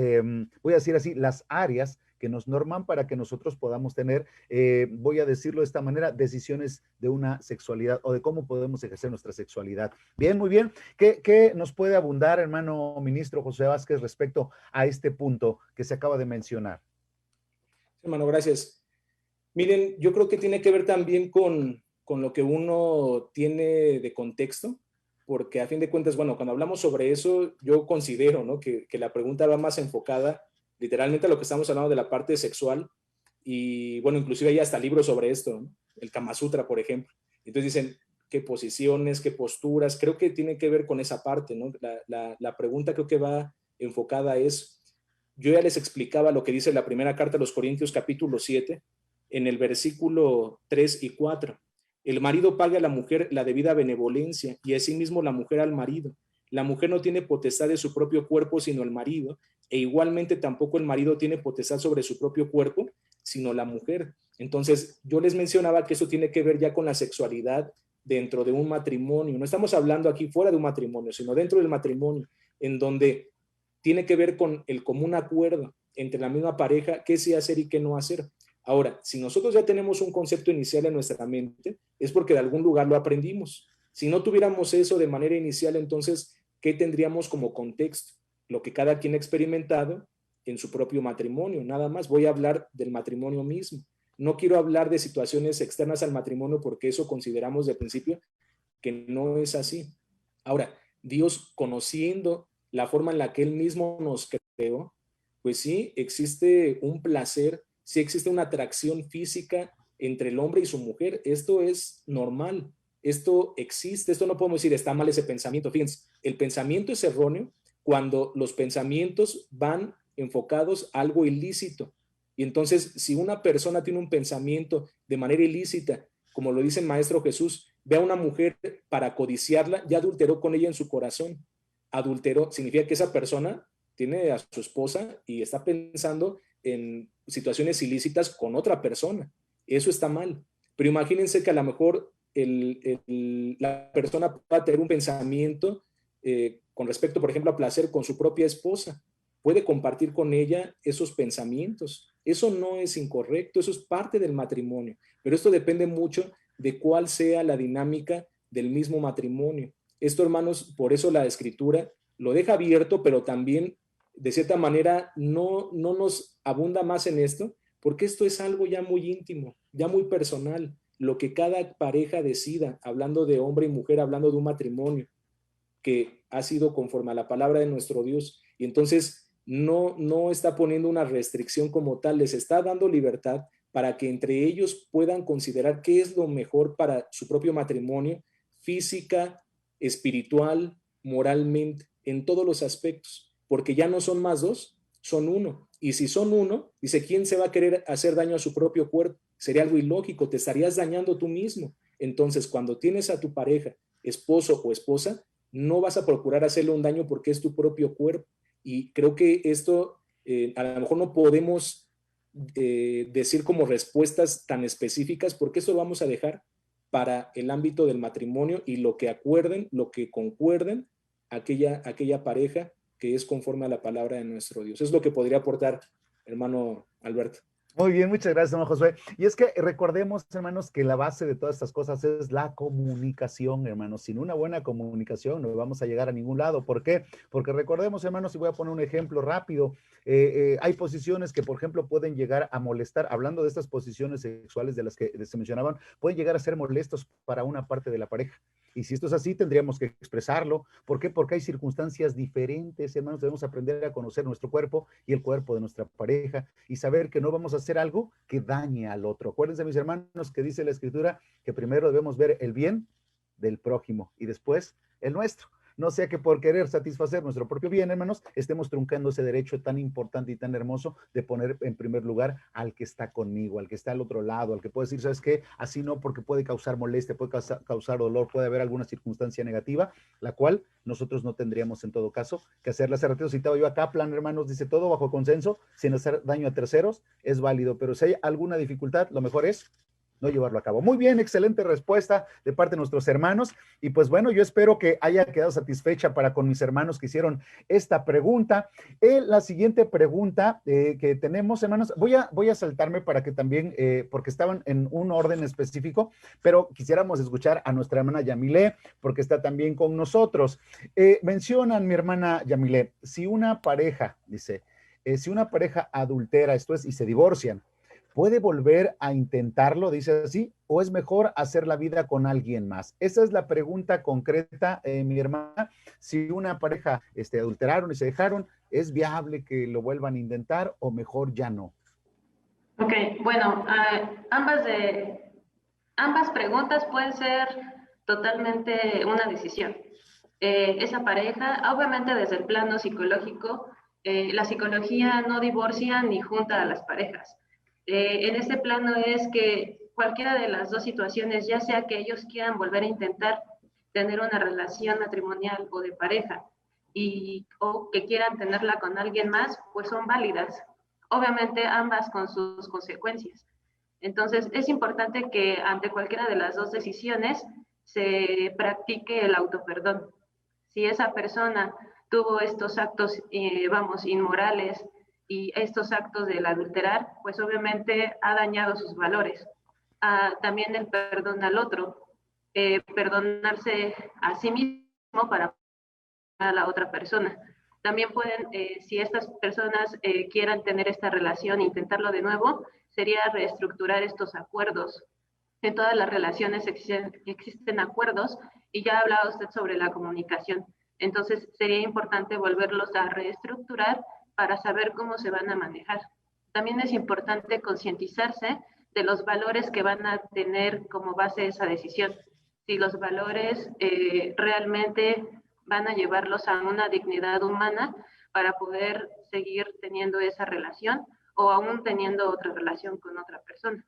voy a decir así, las áreas que nos norman para que nosotros podamos tener, voy a decirlo de esta manera, decisiones de una sexualidad o de cómo podemos ejercer nuestra sexualidad. Bien, muy bien. ¿Qué nos puede abundar, hermano ministro José Vázquez, respecto a este punto que se acaba de mencionar? Hermano, gracias. Miren, yo creo que tiene que ver también con lo que uno tiene de contexto, porque a fin de cuentas, bueno, cuando hablamos sobre eso, yo considero, ¿no?, que la pregunta va más enfocada literalmente a lo que estamos hablando de la parte sexual, y bueno, inclusive hay hasta libros sobre esto, ¿no? El Kama Sutra, por ejemplo. Entonces dicen qué posiciones, qué posturas, creo que tiene que ver con esa parte, ¿no? La pregunta creo que va enfocada es, yo ya les explicaba lo que dice la primera carta a los Corintios capítulo 7, en el versículo 3 y 4. El marido paga a la mujer la debida benevolencia y asimismo la mujer al marido. La mujer no tiene potestad de su propio cuerpo sino el marido, e igualmente tampoco el marido tiene potestad sobre su propio cuerpo sino la mujer. Entonces yo les mencionaba que eso tiene que ver ya con la sexualidad dentro de un matrimonio. No estamos hablando aquí fuera de un matrimonio, sino dentro del matrimonio, en donde tiene que ver con el común acuerdo entre la misma pareja qué sí hacer y qué no hacer. Ahora, si nosotros ya tenemos un concepto inicial en nuestra mente, es porque de algún lugar lo aprendimos. Si no tuviéramos eso de manera inicial, entonces, ¿qué tendríamos como contexto? Lo que cada quien ha experimentado en su propio matrimonio. Nada más voy a hablar del matrimonio mismo. No quiero hablar de situaciones externas al matrimonio porque eso consideramos de principio que no es así. Ahora, Dios, conociendo la forma en la que Él mismo nos creó, pues sí, existe un placer, sí existe una atracción física entre el hombre y su mujer. Esto es normal, esto existe, esto no podemos decir está mal ese pensamiento. Fíjense, el pensamiento es erróneo cuando los pensamientos van enfocados a algo ilícito. Y entonces, si una persona tiene un pensamiento de manera ilícita, como lo dice el Maestro Jesús, ve a una mujer para codiciarla, ya adulteró con ella en su corazón. Adulteró significa que esa persona tiene a su esposa y está pensando en situaciones ilícitas con otra persona. Eso está mal. Pero imagínense que a lo mejor la persona pueda tener un pensamiento con respecto, por ejemplo, a placer con su propia esposa. Puede compartir con ella esos pensamientos. Eso no es incorrecto, eso es parte del matrimonio. Pero esto depende mucho de cuál sea la dinámica del mismo matrimonio. Esto, hermanos, por eso la Escritura lo deja abierto, pero también, de cierta manera, no nos abunda más en esto, porque esto es algo ya muy íntimo, ya muy personal, lo que cada pareja decida, hablando de hombre y mujer, hablando de un matrimonio que ha sido conforme a la palabra de nuestro Dios. Y entonces no está poniendo una restricción como tal, les está dando libertad para que entre ellos puedan considerar qué es lo mejor para su propio matrimonio, física, espiritual, moralmente, en todos los aspectos, porque ya no son más dos, son uno. Y si son uno, dice, ¿quién se va a querer hacer daño a su propio cuerpo? Sería algo ilógico, te estarías dañando tú mismo. Entonces, cuando tienes a tu pareja, esposo o esposa, no vas a procurar hacerle un daño porque es tu propio cuerpo. Y creo que esto a lo mejor no podemos decir como respuestas tan específicas, porque eso lo vamos a dejar para el ámbito del matrimonio y lo que acuerden, lo que concuerden aquella pareja que es conforme a la palabra de nuestro Dios. Es lo que podría aportar, hermano Alberto. Muy bien, muchas gracias, hermano Josué. Y es que recordemos, hermanos, que la base de todas estas cosas es la comunicación, hermanos. Sin una buena comunicación no vamos a llegar a ningún lado. ¿Por qué? Porque recordemos, hermanos, y voy a poner un ejemplo rápido. Hay posiciones que, por ejemplo, pueden llegar a molestar, hablando de estas posiciones sexuales de las que se mencionaban, pueden llegar a ser molestos para una parte de la pareja. Y si esto es así, tendríamos que expresarlo. ¿Por qué? Porque hay circunstancias diferentes, hermanos. Debemos aprender a conocer nuestro cuerpo y el cuerpo de nuestra pareja y saber que no vamos a hacer algo que dañe al otro. Acuérdense, mis hermanos, que dice la Escritura que primero debemos ver el bien del prójimo y después el nuestro. No sea que por querer satisfacer nuestro propio bien, hermanos, estemos truncando ese derecho tan importante y tan hermoso de poner en primer lugar al que está conmigo, al que está al otro lado, al que puede decir, ¿sabes qué? Así no, porque puede causar molestia, puede causar dolor, puede haber alguna circunstancia negativa, la cual nosotros no tendríamos en todo caso que hacerla. Hace ratito citaba yo a Kaplan, hermanos, dice todo bajo consenso, sin hacer daño a terceros, es válido, pero si hay alguna dificultad, lo mejor es no llevarlo a cabo. Muy bien, excelente respuesta de parte de nuestros hermanos. Y pues bueno, yo espero que haya quedado satisfecha para con mis hermanos que hicieron esta pregunta. La siguiente pregunta que tenemos, hermanos, voy a saltarme para que también, porque estaban en un orden específico, pero quisiéramos escuchar a nuestra hermana Yamile, porque está también con nosotros. Mencionan, mi hermana Yamile, si una pareja, dice, si una pareja adultera, esto es, y se divorcian, ¿puede volver a intentarlo, dice así, o es mejor hacer la vida con alguien más? Esa es la pregunta concreta, mi hermana. Si una pareja adulteraron y se dejaron, ¿es viable que lo vuelvan a intentar o mejor ya no? Ok, bueno, ambas preguntas pueden ser totalmente una decisión. Esa pareja, obviamente desde el plano psicológico, la psicología no divorcia ni junta a las parejas. En este plano es que cualquiera de las dos situaciones, ya sea que ellos quieran volver a intentar tener una relación matrimonial o de pareja o que quieran tenerla con alguien más, pues son válidas. Obviamente ambas con sus consecuencias. Entonces es importante que ante cualquiera de las dos decisiones se practique el autoperdón. Si esa persona tuvo estos actos, inmorales y estos actos del adulterar, pues obviamente ha dañado sus valores. También el perdón al otro, perdonarse a sí mismo para a la otra persona. También pueden, si estas personas quieran tener esta relación e intentarlo de nuevo, sería reestructurar estos acuerdos. En todas las relaciones existen acuerdos y ya hablaba usted sobre la comunicación. Entonces sería importante volverlos a reestructurar para saber cómo se van a manejar. También es importante concientizarse de los valores que van a tener como base esa decisión. Si los valores realmente van a llevarlos a una dignidad humana para poder seguir teniendo esa relación o aún teniendo otra relación con otra persona.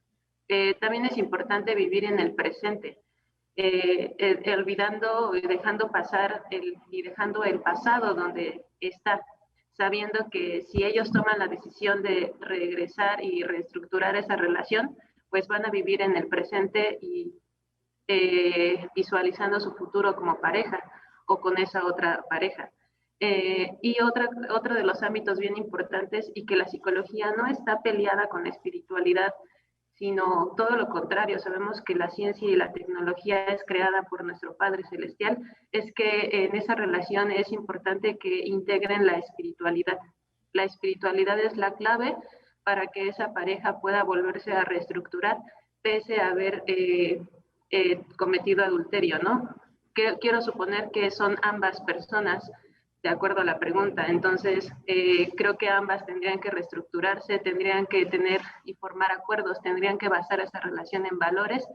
También es importante vivir en el presente, olvidando, dejando pasar y dejando el pasado donde está, sabiendo que si ellos toman la decisión de regresar y reestructurar esa relación, pues van a vivir en el presente y visualizando su futuro como pareja o con esa otra pareja. Y otro de los ámbitos bien importantes y que la psicología no está peleada con la espiritualidad, sino todo lo contrario. Sabemos que la ciencia y la tecnología es creada por nuestro Padre Celestial, es que en esa relación es importante que integren la espiritualidad. La espiritualidad es la clave para que esa pareja pueda volverse a reestructurar pese a haber cometido adulterio, ¿no? Quiero suponer que son ambas personas, de acuerdo a la pregunta. Entonces, creo que ambas tendrían que reestructurarse, tendrían que tener y formar acuerdos, tendrían que basar esa relación en valores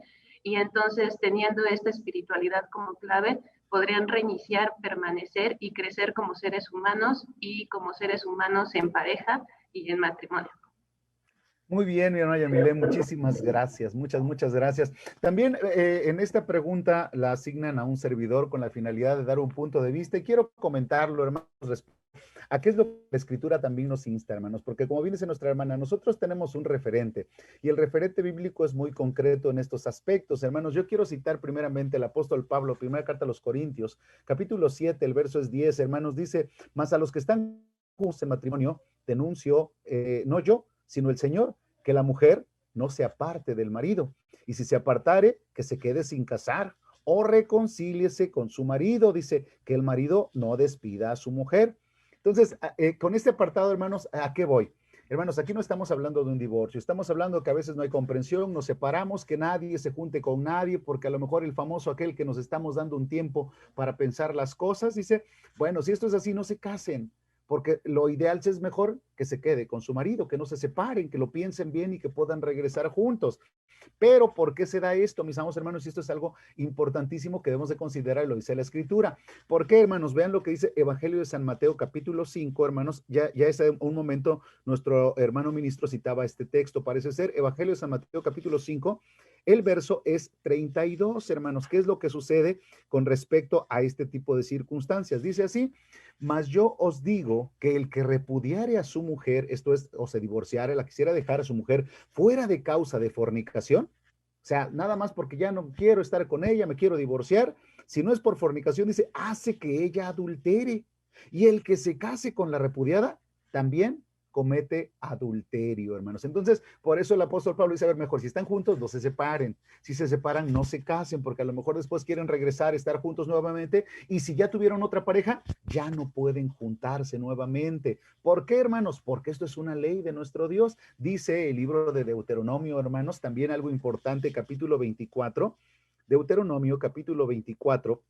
y entonces, teniendo esta espiritualidad como clave, podrían reiniciar, permanecer y crecer como seres humanos y como seres humanos en pareja y en matrimonio. Muy bien, mi hermana Yamile, muchísimas gracias, muchas gracias. También en esta pregunta la asignan a un servidor con la finalidad de dar un punto de vista y quiero comentarlo, hermanos, a qué es lo que la escritura también nos insta, hermanos, porque como bien dice nuestra hermana, nosotros tenemos un referente y el referente bíblico es muy concreto en estos aspectos, hermanos. Yo quiero citar primeramente el apóstol Pablo, primera carta a los Corintios, capítulo 7, el verso es 10, hermanos, dice, mas a los que están juntos en matrimonio, denuncio, no yo, sino el Señor, que la mujer no se aparte del marido, y si se apartare, que se quede sin casar, o reconcíliese con su marido, dice, que el marido no despida a su mujer. Entonces, con este apartado, hermanos, ¿a qué voy? Hermanos, aquí no estamos hablando de un divorcio, estamos hablando que a veces no hay comprensión, nos separamos, que nadie se junte con nadie, porque a lo mejor el famoso aquel que nos estamos dando un tiempo para pensar las cosas, dice, bueno, si esto es así, no se casen, porque lo ideal es mejor que se quede con su marido, que no se separen, que lo piensen bien y que puedan regresar juntos. Pero ¿por qué se da esto, mis amados hermanos? Y esto es algo importantísimo que debemos de considerar, y lo dice la Escritura. ¿Por qué, hermanos? Vean lo que dice Evangelio de San Mateo, capítulo 5, hermanos. Ya es un momento, nuestro hermano ministro citaba este texto, parece ser, Evangelio de San Mateo, capítulo 5, el verso es 32, hermanos. ¿Qué es lo que sucede con respecto a este tipo de circunstancias? Dice así, mas yo os digo que el que repudiare a su mujer, esto es, o se divorciare, la quisiera dejar a su mujer fuera de causa de fornicación, o sea, nada más porque ya no quiero estar con ella, me quiero divorciar, si no es por fornicación, dice, hace que ella adultere. Y el que se case con la repudiada, también comete adulterio, hermanos. Entonces, por eso el apóstol Pablo dice, a ver, mejor, si están juntos, no se separen. Si se separan, no se casen, porque a lo mejor después quieren regresar, estar juntos nuevamente, y si ya tuvieron otra pareja, ya no pueden juntarse nuevamente. ¿Por qué, hermanos? Porque esto es una ley de nuestro Dios. Dice el libro de Deuteronomio, hermanos, también algo importante, capítulo 24, Deuteronomio, capítulo 24,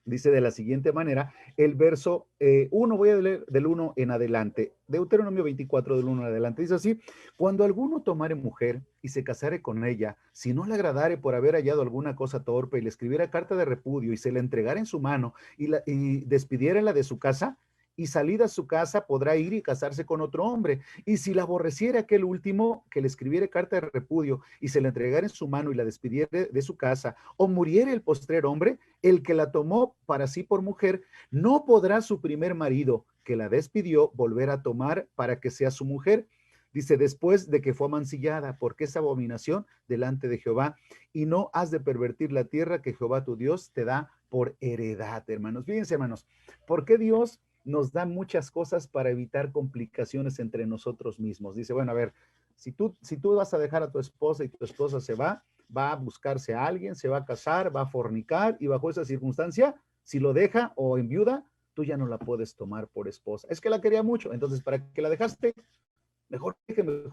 dice de la siguiente manera, el verso 1, voy a leer del 1 en adelante, Deuteronomio 24 del 1 en adelante, dice así, cuando alguno tomare mujer y se casare con ella, si no le agradare por haber hallado alguna cosa torpe y le escribiera carta de repudio y se la entregara en su mano y despidiérala de su casa, y salida a su casa podrá ir y casarse con otro hombre. Y si la aborreciera aquel último que le escribiera carta de repudio y se la entregara en su mano y la despidiera de su casa, o muriera el postrer hombre, el que la tomó para sí por mujer, no podrá su primer marido que la despidió volver a tomar para que sea su mujer. Dice, después de que fue amancillada, porque es abominación delante de Jehová, y no has de pervertir la tierra que Jehová tu Dios te da por heredad, hermanos. Fíjense, hermanos, ¿por qué Dios nos da muchas cosas para evitar complicaciones entre nosotros mismos. Dice, bueno, a ver, si tú vas a dejar a tu esposa y tu esposa se va a buscarse a alguien, se va a casar, va a fornicar y bajo esa circunstancia, si lo deja o enviuda, tú ya no la puedes tomar por esposa. Es que la quería mucho, entonces ¿para qué la dejaste? Mejor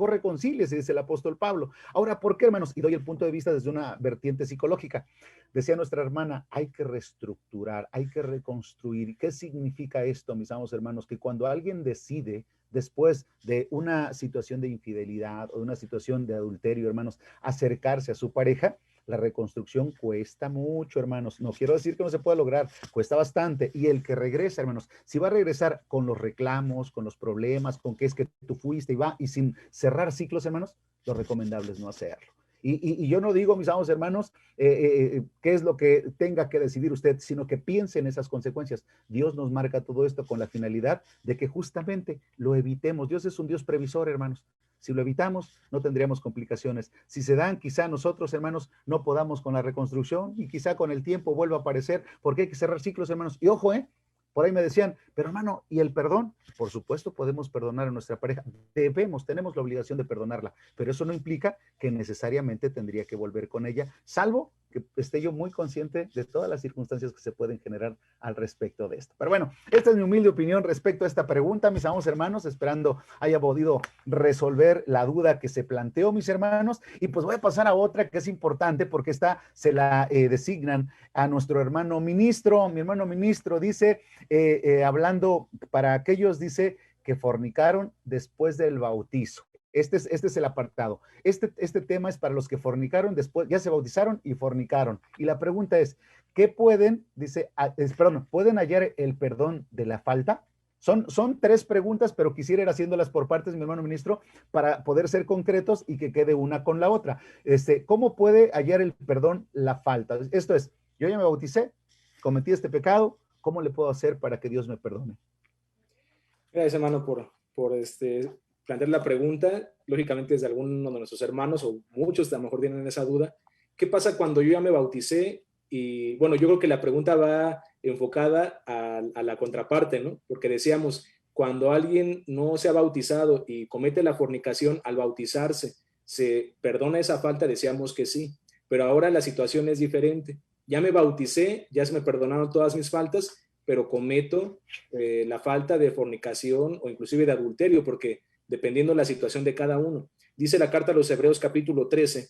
reconcíliese, dice el apóstol Pablo. Ahora, ¿por qué, hermanos? Y doy el punto de vista desde una vertiente psicológica. Decía nuestra hermana, hay que reestructurar, hay que reconstruir. ¿Qué significa esto, mis amados hermanos? Que cuando alguien decide, después de una situación de infidelidad o de una situación de adulterio, hermanos, acercarse a su pareja, la reconstrucción cuesta mucho, hermanos. No quiero decir que no se pueda lograr, cuesta bastante. Y el que regresa, hermanos, si va a regresar con los reclamos, con los problemas, con que es que tú fuiste y va, y sin cerrar ciclos, hermanos, lo recomendable es no hacerlo. Y yo no digo, mis amados hermanos, qué es lo que tenga que decidir usted, sino que piense en esas consecuencias. Dios nos marca todo esto con la finalidad de que justamente lo evitemos. Dios es un Dios previsor, hermanos. Si lo evitamos, no tendríamos complicaciones. Si se dan, quizá nosotros, hermanos, no podamos con la reconstrucción y quizá con el tiempo vuelva a aparecer, porque hay que cerrar ciclos, hermanos. Y ojo, por ahí me decían, pero hermano, ¿y el perdón? Por supuesto, podemos perdonar a nuestra pareja. Tenemos la obligación de perdonarla, pero eso no implica que necesariamente tendría que volver con ella, salvo que esté yo muy consciente de todas las circunstancias que se pueden generar al respecto de esto. Pero bueno, esta es mi humilde opinión respecto a esta pregunta, mis amados hermanos, esperando haya podido resolver la duda que se planteó, mis hermanos, y pues voy a pasar a otra que es importante porque se la designan a nuestro hermano ministro. Mi hermano ministro dice, hablando para aquellos, dice, que fornicaron después del bautizo. Este es el apartado. Este tema es para los que fornicaron después, ya se bautizaron y fornicaron. Y la pregunta es, ¿qué pueden, dice, pueden hallar el perdón de la falta? Son tres preguntas, pero quisiera ir haciéndolas por partes, mi hermano ministro, para poder ser concretos y que quede una con la otra. ¿Cómo puede hallar el perdón la falta? Esto es, yo ya me bauticé, cometí este pecado, ¿cómo le puedo hacer para que Dios me perdone? Gracias, hermano, por plantear la pregunta. Lógicamente, desde alguno de nuestros hermanos, o muchos a lo mejor tienen esa duda. ¿Qué pasa cuando yo ya me bauticé? Y bueno, yo creo que la pregunta va enfocada a la contraparte, ¿no? Porque decíamos, cuando alguien no se ha bautizado y comete la fornicación al bautizarse, ¿se perdona esa falta? Decíamos que sí, pero ahora la situación es diferente. Ya me bauticé, ya se me perdonaron todas mis faltas, pero cometo la falta de fornicación o inclusive de adulterio, porque dependiendo de la situación de cada uno. Dice la carta a los Hebreos capítulo 13,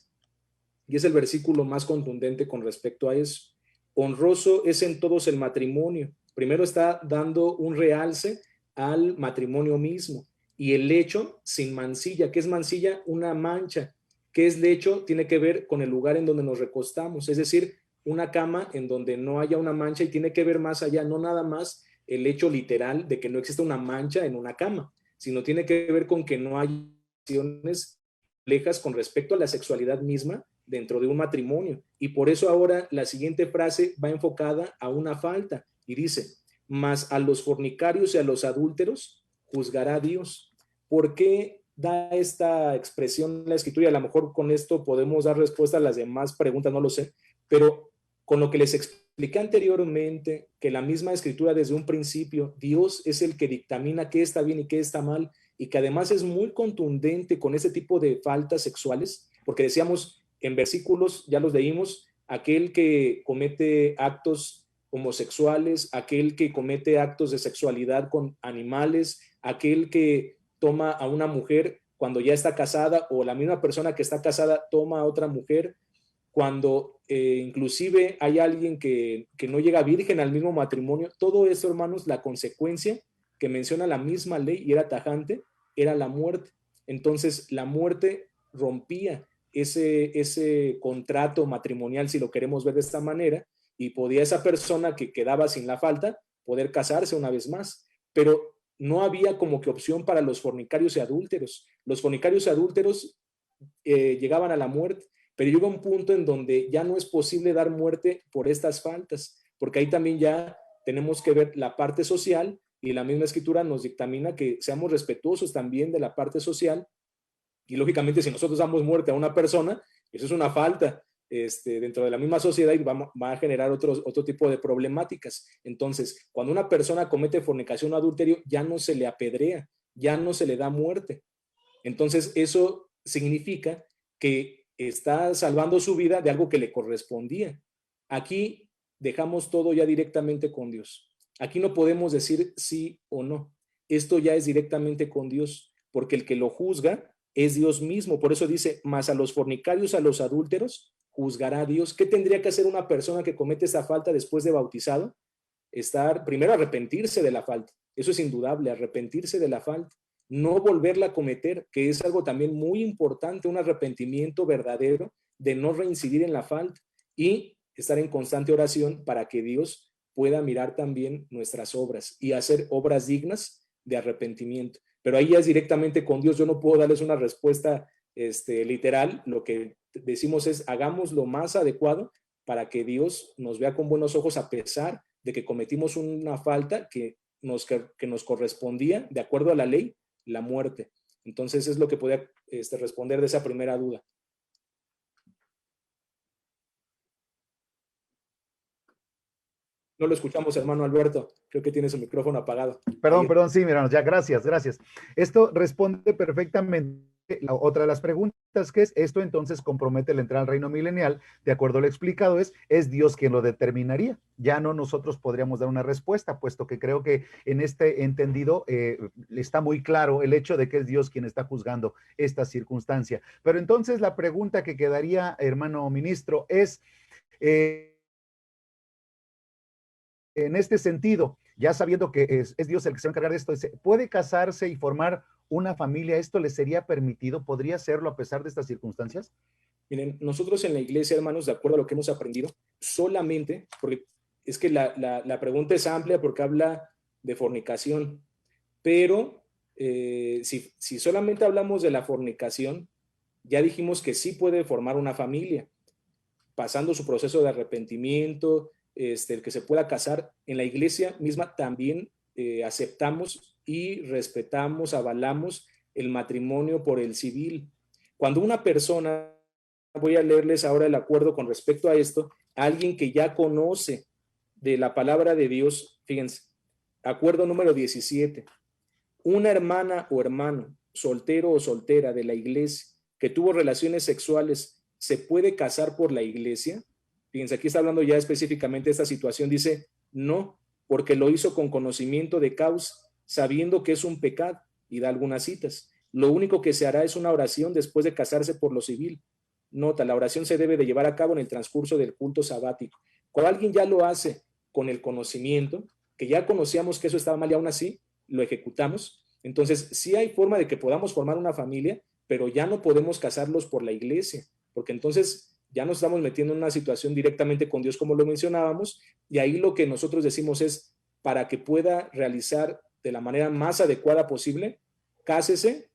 y es el versículo más contundente con respecto a eso. Honroso es en todos el matrimonio. Primero está dando un realce al matrimonio mismo. Y el lecho sin mancilla. ¿Qué es mancilla? Una mancha. ¿Qué es lecho? Tiene que ver con el lugar en donde nos recostamos. Es decir, una cama en donde no haya una mancha, y tiene que ver más allá, no nada más el hecho literal de que no exista una mancha en una cama, sino tiene que ver con que no hay acciones complejas con respecto a la sexualidad misma dentro de un matrimonio. Y por eso ahora la siguiente frase va enfocada a una falta y dice, mas a los fornicarios y a los adúlteros juzgará Dios. ¿Por qué da esta expresión la Escritura? A lo mejor con esto podemos dar respuesta a las demás preguntas, no lo sé, pero con lo que les expliqué anteriormente, que la misma Escritura desde un principio, Dios es el que dictamina qué está bien y qué está mal, y que además es muy contundente con ese tipo de faltas sexuales, porque decíamos en versículos, ya los leímos, aquel que comete actos homosexuales, aquel que comete actos de sexualidad con animales, aquel que toma a una mujer cuando ya está casada, o la misma persona que está casada toma a otra mujer, cuando inclusive hay alguien que no llega virgen al mismo matrimonio. Todo eso, hermanos, la consecuencia que menciona la misma ley y era tajante, era la muerte. Entonces, la muerte rompía ese contrato matrimonial, si lo queremos ver de esta manera, y podía esa persona que quedaba sin la falta poder casarse una vez más. Pero no había como que opción para los fornicarios y adúlteros. Los fornicarios y adúlteros llegaban a la muerte, pero llega un punto en donde ya no es posible dar muerte por estas faltas, porque ahí también ya tenemos que ver la parte social, y la misma Escritura nos dictamina que seamos respetuosos también de la parte social, y lógicamente si nosotros damos muerte a una persona, eso es una falta dentro de la misma sociedad y va a generar otro tipo de problemáticas. Entonces, cuando una persona comete fornicación o adulterio, ya no se le apedrea, ya no se le da muerte. Entonces, eso significa que está salvando su vida de algo que le correspondía. Aquí dejamos todo ya directamente con Dios. Aquí no podemos decir sí o no. Esto ya es directamente con Dios, porque el que lo juzga es Dios mismo. Por eso dice, más a los fornicarios, a los adúlteros, juzgará a Dios. ¿Qué tendría que hacer una persona que comete esta falta después de bautizado? Primero arrepentirse de la falta. Eso es indudable, arrepentirse de la falta. No volverla a cometer, que es algo también muy importante, un arrepentimiento verdadero de no reincidir en la falta y estar en constante oración para que Dios pueda mirar también nuestras obras y hacer obras dignas de arrepentimiento. Pero ahí ya es directamente con Dios. Yo no puedo darles una respuesta literal. Lo que decimos es, hagamos lo más adecuado para que Dios nos vea con buenos ojos a pesar de que cometimos una falta que nos correspondía, de acuerdo a la ley, la muerte. Entonces es lo que podía responder de esa primera duda. No lo escuchamos, hermano Alberto. Creo que tiene su micrófono apagado. Perdón, sí, miranos, ya, gracias. Esto responde perfectamente la otra de las preguntas, que es, esto entonces compromete la entrada al reino milenial, de acuerdo a lo explicado, es Dios quien lo determinaría. Ya no nosotros podríamos dar una respuesta, puesto que creo que en este entendido está muy claro el hecho de que es Dios quien está juzgando esta circunstancia. Pero entonces la pregunta que quedaría, hermano ministro, es... en este sentido, ya sabiendo que es Dios el que se va a encargar de esto, ¿puede casarse y formar una familia? ¿Esto le sería permitido? ¿Podría hacerlo a pesar de estas circunstancias? Miren, nosotros en la iglesia, hermanos, de acuerdo a lo que hemos aprendido, solamente, porque es que la pregunta es amplia porque habla de fornicación, pero si solamente hablamos de la fornicación, ya dijimos que sí puede formar una familia, pasando su proceso de arrepentimiento, el que se pueda casar. En la iglesia misma también aceptamos y respetamos, avalamos el matrimonio por el civil. Cuando una persona, voy a leerles ahora el acuerdo con respecto a esto, alguien que ya conoce de la palabra de Dios, fíjense, acuerdo número 17, una hermana o hermano, soltero o soltera de la iglesia, que tuvo relaciones sexuales, ¿se puede casar por la iglesia? Fíjense, aquí está hablando ya específicamente de esta situación. Dice, no, porque lo hizo con conocimiento de causa, sabiendo que es un pecado, y da algunas citas. Lo único que se hará es una oración después de casarse por lo civil. Nota, la oración se debe de llevar a cabo en el transcurso del culto sabático. Cuando alguien ya lo hace con el conocimiento, que ya conocíamos que eso estaba mal y aún así lo ejecutamos, entonces sí hay forma de que podamos formar una familia, pero ya no podemos casarlos por la iglesia, porque entonces ya nos estamos metiendo en una situación directamente con Dios, como lo mencionábamos, y ahí lo que nosotros decimos es, para que pueda realizar de la manera más adecuada posible, cásese,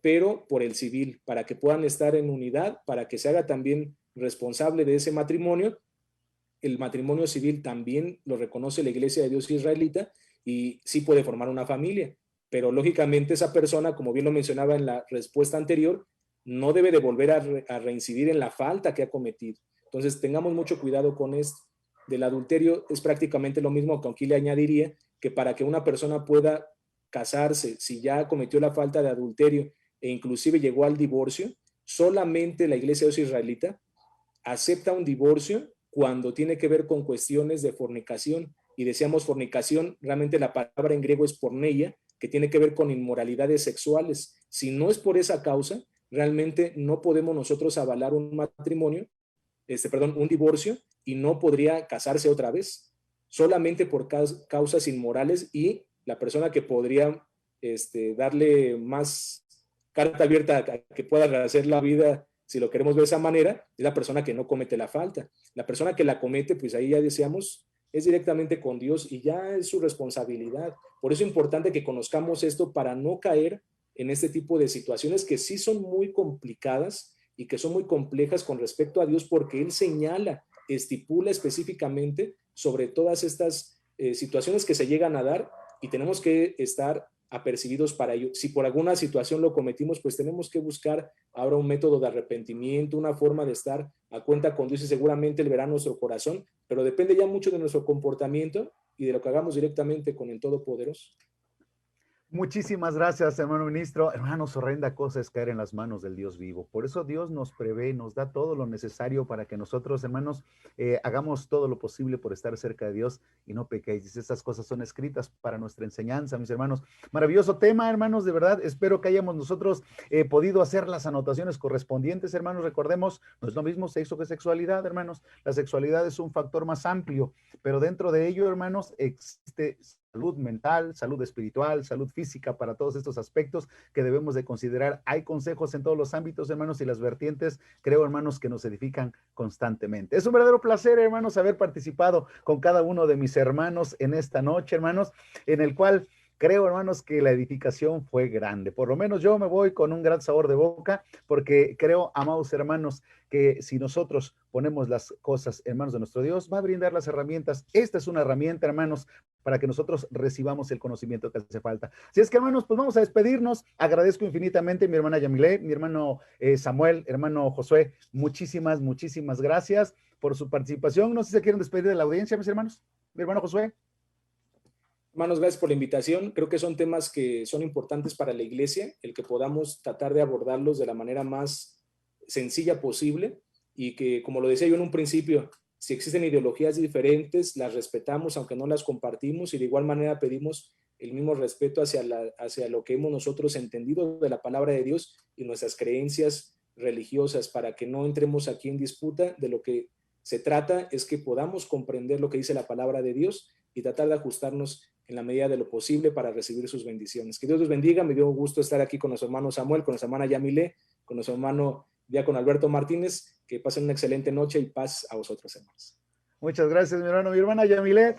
pero por el civil, para que puedan estar en unidad, para que se haga también responsable de ese matrimonio. El matrimonio civil también lo reconoce la Iglesia de Dios israelita y sí puede formar una familia, pero lógicamente esa persona, como bien lo mencionaba en la respuesta anterior, no debe de volver a reincidir en la falta que ha cometido. Entonces tengamos mucho cuidado con esto. Del adulterio es prácticamente lo mismo, que aquí le añadiría que para que una persona pueda casarse, si ya cometió la falta de adulterio e inclusive llegó al divorcio, solamente la Iglesia de Dios israelita acepta un divorcio cuando tiene que ver con cuestiones de fornicación. Y decíamos fornicación, realmente la palabra en griego es porneia, que tiene que ver con inmoralidades sexuales. Si no es por esa causa, realmente no podemos nosotros avalar un matrimonio, un divorcio, y no podría casarse otra vez, solamente por causas inmorales, y la persona que podría darle más carta abierta a que pueda rehacer la vida, si lo queremos ver de esa manera, es la persona que no comete la falta. La persona que la comete, pues ahí ya decíamos, es directamente con Dios y ya es su responsabilidad. Por eso es importante que conozcamos esto para no caer en este tipo de situaciones que sí son muy complicadas y que son muy complejas con respecto a Dios, porque Él señala, estipula específicamente sobre todas estas situaciones que se llegan a dar, y tenemos que estar apercibidos para ello. Si por alguna situación lo cometimos, pues tenemos que buscar ahora un método de arrepentimiento, una forma de estar a cuenta con Dios, y seguramente Él verá nuestro corazón, pero depende ya mucho de nuestro comportamiento y de lo que hagamos directamente con el Todopoderoso. Muchísimas gracias, hermano ministro. Hermanos, horrenda cosa es caer en las manos del Dios vivo. Por eso Dios nos prevé, nos da todo lo necesario para que nosotros, hermanos, hagamos todo lo posible por estar cerca de Dios y no pequéis. Estas cosas son escritas para nuestra enseñanza, mis hermanos. Maravilloso tema, hermanos, de verdad. Espero que hayamos nosotros podido hacer las anotaciones correspondientes, hermanos. Recordemos, no es lo mismo sexo que sexualidad, hermanos. La sexualidad es un factor más amplio, pero dentro de ello, hermanos, existe salud mental, salud espiritual, salud física, para todos estos aspectos que debemos de considerar. Hay consejos en todos los ámbitos, hermanos, y las vertientes, creo, hermanos, que nos edifican constantemente. Es un verdadero placer, hermanos, haber participado con cada uno de mis hermanos en esta noche, hermanos, en el cual creo, hermanos, que la edificación fue grande. Por lo menos yo me voy con un gran sabor de boca, porque creo, amados hermanos, que si nosotros ponemos las cosas en manos de nuestro Dios, va a brindar las herramientas. Esta es una herramienta, hermanos, para que nosotros recibamos el conocimiento que hace falta. Si es que, hermanos, pues vamos a despedirnos. Agradezco infinitamente a mi hermana Yamile, mi hermano Samuel, hermano Josué. Muchísimas, muchísimas gracias por su participación. No sé si se quieren despedir de la audiencia, mis hermanos. Mi hermano Josué. Hermanos, gracias por la invitación. Creo que son temas que son importantes para la iglesia, el que podamos tratar de abordarlos de la manera más sencilla posible, y que, como lo decía yo en un principio, si existen ideologías diferentes, las respetamos aunque no las compartimos, y de igual manera pedimos el mismo respeto hacia lo que hemos nosotros entendido de la palabra de Dios y nuestras creencias religiosas, para que no entremos aquí en disputa. De lo que se trata es que podamos comprender lo que dice la palabra de Dios y tratar de ajustarnos en la medida de lo posible para recibir sus bendiciones. Que Dios los bendiga. Me dio gusto estar aquí con nuestro hermano Samuel, con nuestra hermana Yamile, con nuestro hermano Diácono Alberto Martínez. Que pasen una excelente noche y paz a vosotros, hermanos. Muchas gracias, mi hermano. Mi hermana Yamile.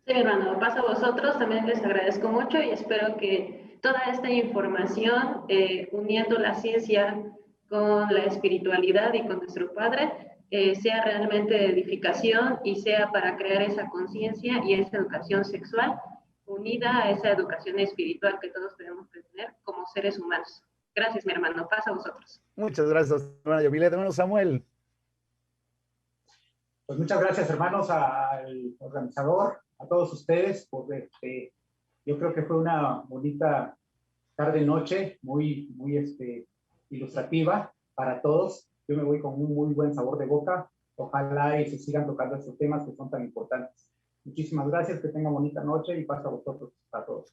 Sí, mi hermano, paz a vosotros. También les agradezco mucho y espero que toda esta información, uniendo la ciencia con la espiritualidad y con nuestro Padre, sea realmente de edificación y sea para crear esa conciencia y esa educación sexual unida a esa educación espiritual que todos tenemos que tener como seres humanos. Gracias, mi hermano. Paz a vosotros. Muchas gracias, hermana Yamile. Hermano Samuel. Pues muchas gracias, hermanos, al organizador, a todos ustedes, porque yo creo que fue una bonita tarde-noche, muy ilustrativa para todos. Yo me voy con un muy buen sabor de boca. Ojalá y se sigan tocando estos temas que son tan importantes. Muchísimas gracias, que tengan bonita noche y paz a vosotros, a todos.